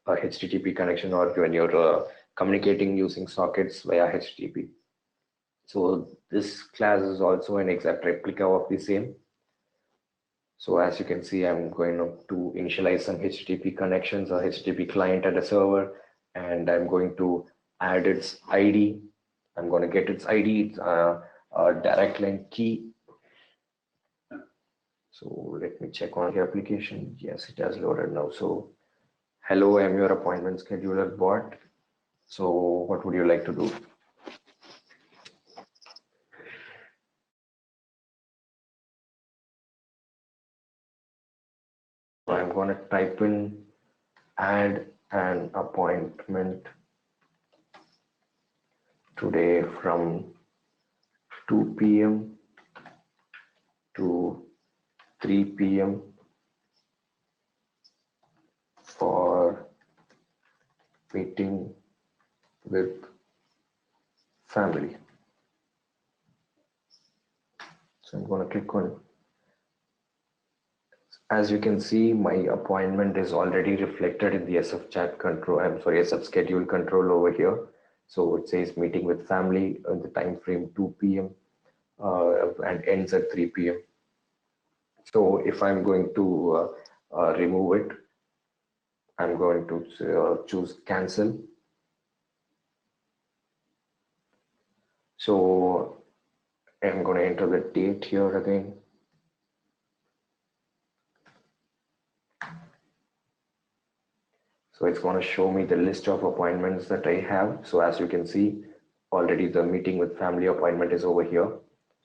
Speaker 1: a HTTP connection, or when you're communicating using sockets via HTTP. So this class is also an exact replica of the same. So as you can see, I'm going to initialize some HTTP connections, a HTTP client and a server, and I'm going to add its ID. I'm going to get its ID, it's a direct line key. So let me check on the application. Yes, it has loaded now. So hello, I'm your appointment scheduler bot. So what would you like to do? So I'm going to type in add an appointment today from 2 p.m. to 3 p.m. for meeting with family. So I'm going to click on As you can see, my appointment is already reflected in the SfChat control. I'm sorry, SF schedule control over here. So it says meeting with family in the time frame 2 p.m. And ends at 3 p.m. So if I'm going to remove it, I'm going to choose cancel. So I'm going to enter the date here again. So it's going to show me the list of appointments that I have. So as you can see, already the meeting with family appointment is over here.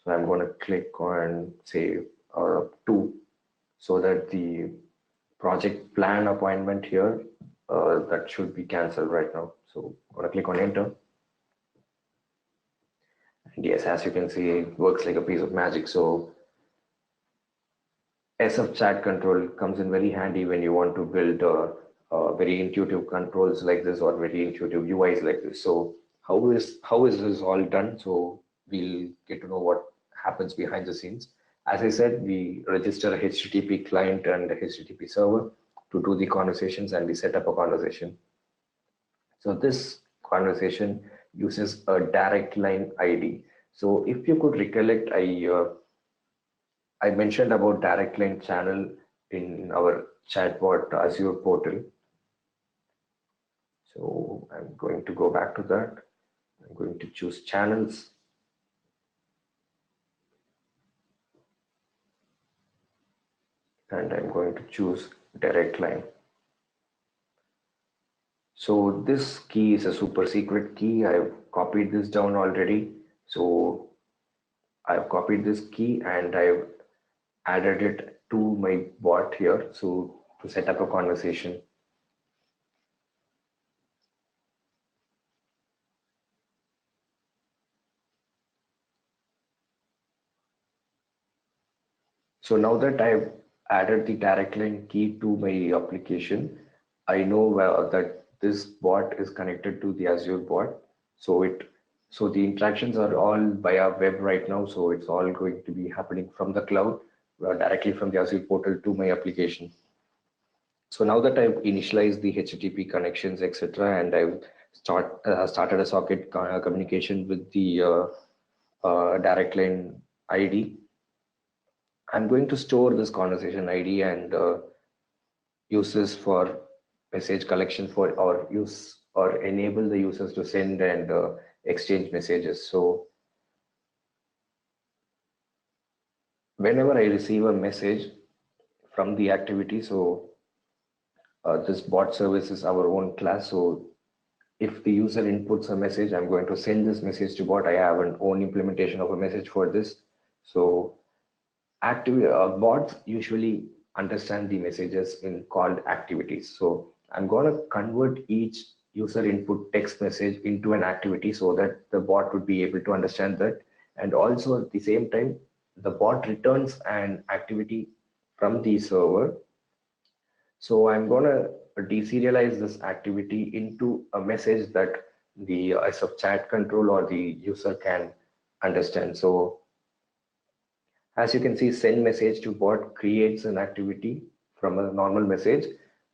Speaker 1: So I'm going to click on say 2 so that the project plan appointment here that should be cancelled right now. So I'm going to click on enter. And yes, as you can see, it works like a piece of magic. So SfChat control comes in very handy when you want to build very intuitive controls like this or very intuitive UIs like this. So how is this all done? So we'll get to know what happens behind the scenes. As I said, we register a HTTP client and a HTTP server to do the conversations, and we set up a conversation. So this conversation uses a direct line ID. So if you could recollect, I mentioned about direct line channel in our chatbot Azure portal. So I'm going to go back to that. I'm going to choose channels. And I'm going to choose direct line. So this key is a super secret key. I've copied this down already. So I've copied this key and I've added it to my bot here. So to set up a conversation. So now that I've added the direct line key to my application, I know that this bot is connected to the Azure bot. So the interactions are all via web right now. So it's all going to be happening from the cloud, directly from the Azure portal to my application. So now that I've initialized the HTTP connections, etc., and I've started a socket communication with the direct line ID, I'm going to store this conversation ID and use this for message collection for or use or enable the users to send and exchange messages. So whenever I receive a message from the activity, so this bot service is our own class. So if the user inputs a message, I'm going to send this message to bot. I have an own implementation of a message for this. So bots usually understand the messages in called activities. So I'm going to convert each user input text message into an activity so that the bot would be able to understand that. And also at the same time, the bot returns an activity from the server. So I'm going to deserialize this activity into a message that the SfChat control or the user can understand. So as you can see, send message to bot creates an activity from a normal message,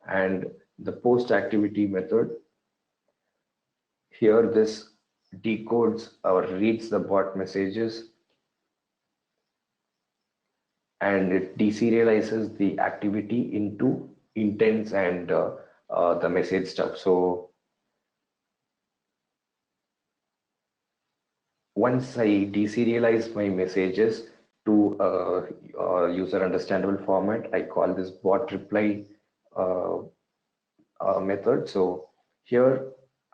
Speaker 1: and the post activity method here, this decodes or reads the bot messages and it deserializes the activity into intents and the message stuff. So once I deserialize my messages to a user understandable format, I call this bot reply method. So here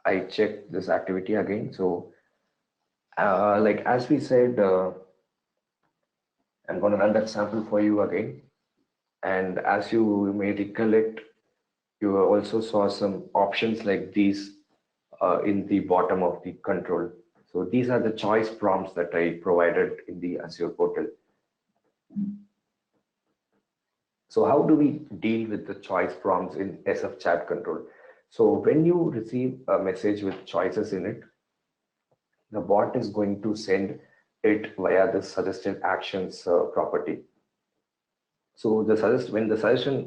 Speaker 1: I check this activity again. So like as we said, I'm going to run that sample for you again. And as you may recollect, you also saw some options like these in the bottom of the control. So these are the choice prompts that I provided in the Azure portal. So how do we deal with the choice prompts in SfChat control? So when you receive a message with choices in it, the bot is going to send it via the suggested actions property. So when the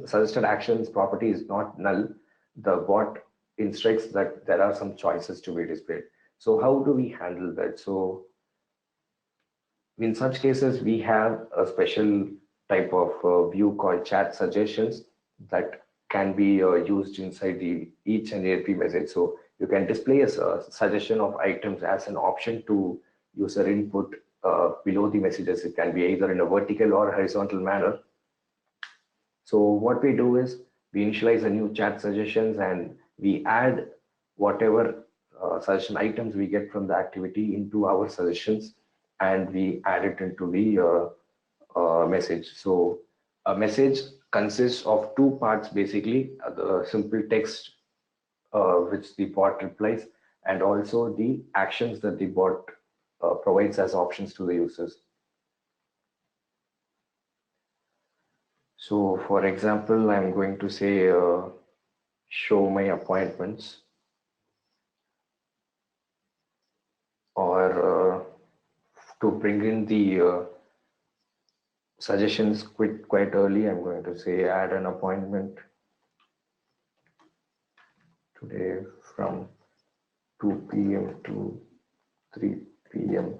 Speaker 1: suggested actions property is not null, the bot instructs that there are some choices to be displayed. So how do we handle that? So in such cases, we have a special type of view called chat suggestions that can be used inside the each and every message. So you can display a suggestion of items as an option to user input below the messages. It can be either in a vertical or horizontal manner. So what we do is we initialize a new chat suggestions and we add whatever suggestion items we get from the activity into our suggestions, and we add it into the message. So a message consists of two parts basically, the simple text which the bot replies, and also the actions that the bot provides as options to the users. So for example, I'm going to say show my appointments, or to bring in the suggestions quite early, I'm going to say add an appointment today from 2 p.m. to 3 p.m.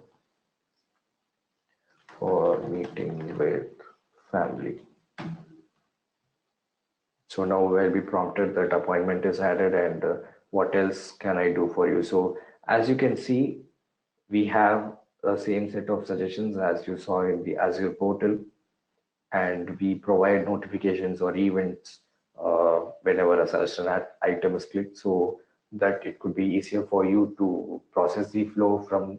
Speaker 1: for meeting with family. So now we'll be prompted that appointment is added, and what else can I do for you? So as you can see, we have the same set of suggestions as you saw in the Azure portal, and we provide notifications or events whenever a suggestion item is clicked, so that it could be easier for you to process the flow from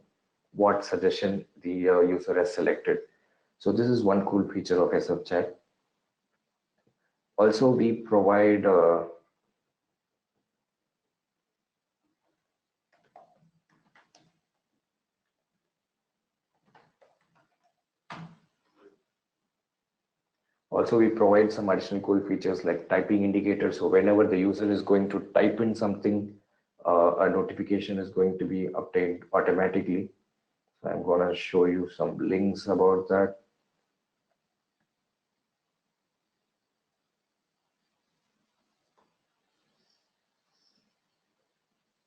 Speaker 1: what suggestion the user has selected. So this is one cool feature of SfChat. Also, we provide some additional cool features like typing indicators. So whenever the user is going to type in something, a notification is going to be obtained automatically. So I'm going to show you some links about that.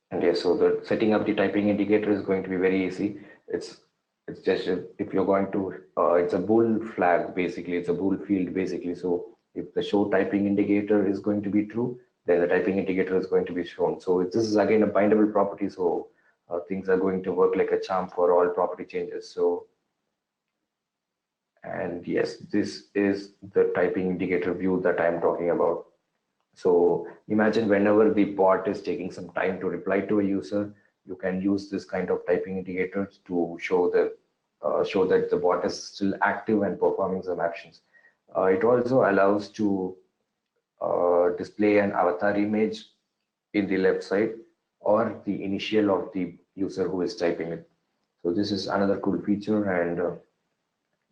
Speaker 1: And yes, so the setting up the typing indicator is going to be very easy. It's just if you're going to it's a bool flag basically. It's a bool field basically. So if the show typing indicator is going to be true, then the typing indicator is going to be shown. So this is again a bindable property. So things are going to work like a charm for all property changes. So, and yes, this is the typing indicator view that I'm talking about. So imagine whenever the bot is taking some time to reply to a user, you can use this kind of typing indicators to show that the bot is still active and performing some actions. It also allows to display an avatar image in the left side or the initial of the user who is typing it. So this is another cool feature. And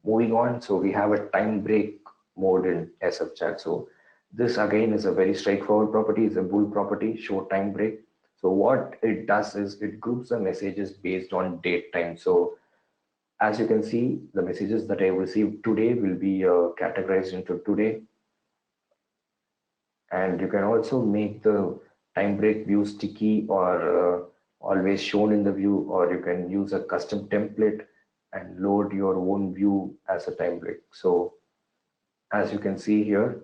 Speaker 1: moving on, so we have a time break mode in SfChat. So this again is a very straightforward property. It's a bool property, show time break. So what it does is it groups the messages based on date time. So as you can see, the messages that I received today will be categorized into today. And you can also make the time break view sticky or always shown in the view, or you can use a custom template and load your own view as a time break. So as you can see here,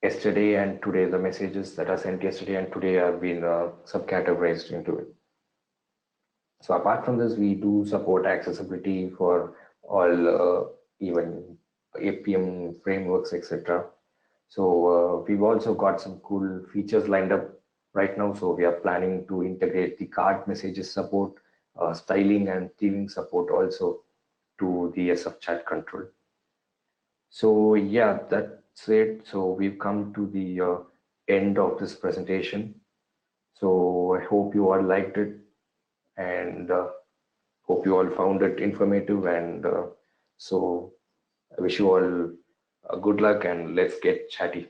Speaker 1: yesterday and today, the messages that are sent yesterday and today have been subcategorized into it. So apart from this, we do support accessibility for all even APM frameworks, etc. So we've also got some cool features lined up right now. So we are planning to integrate the card messages support, styling and theming support also to the SfChat control. So yeah, that's it. So we've come to the end of this presentation. So I hope you all liked it, and hope you all found it informative. And so I wish you all good luck, and let's get chatty.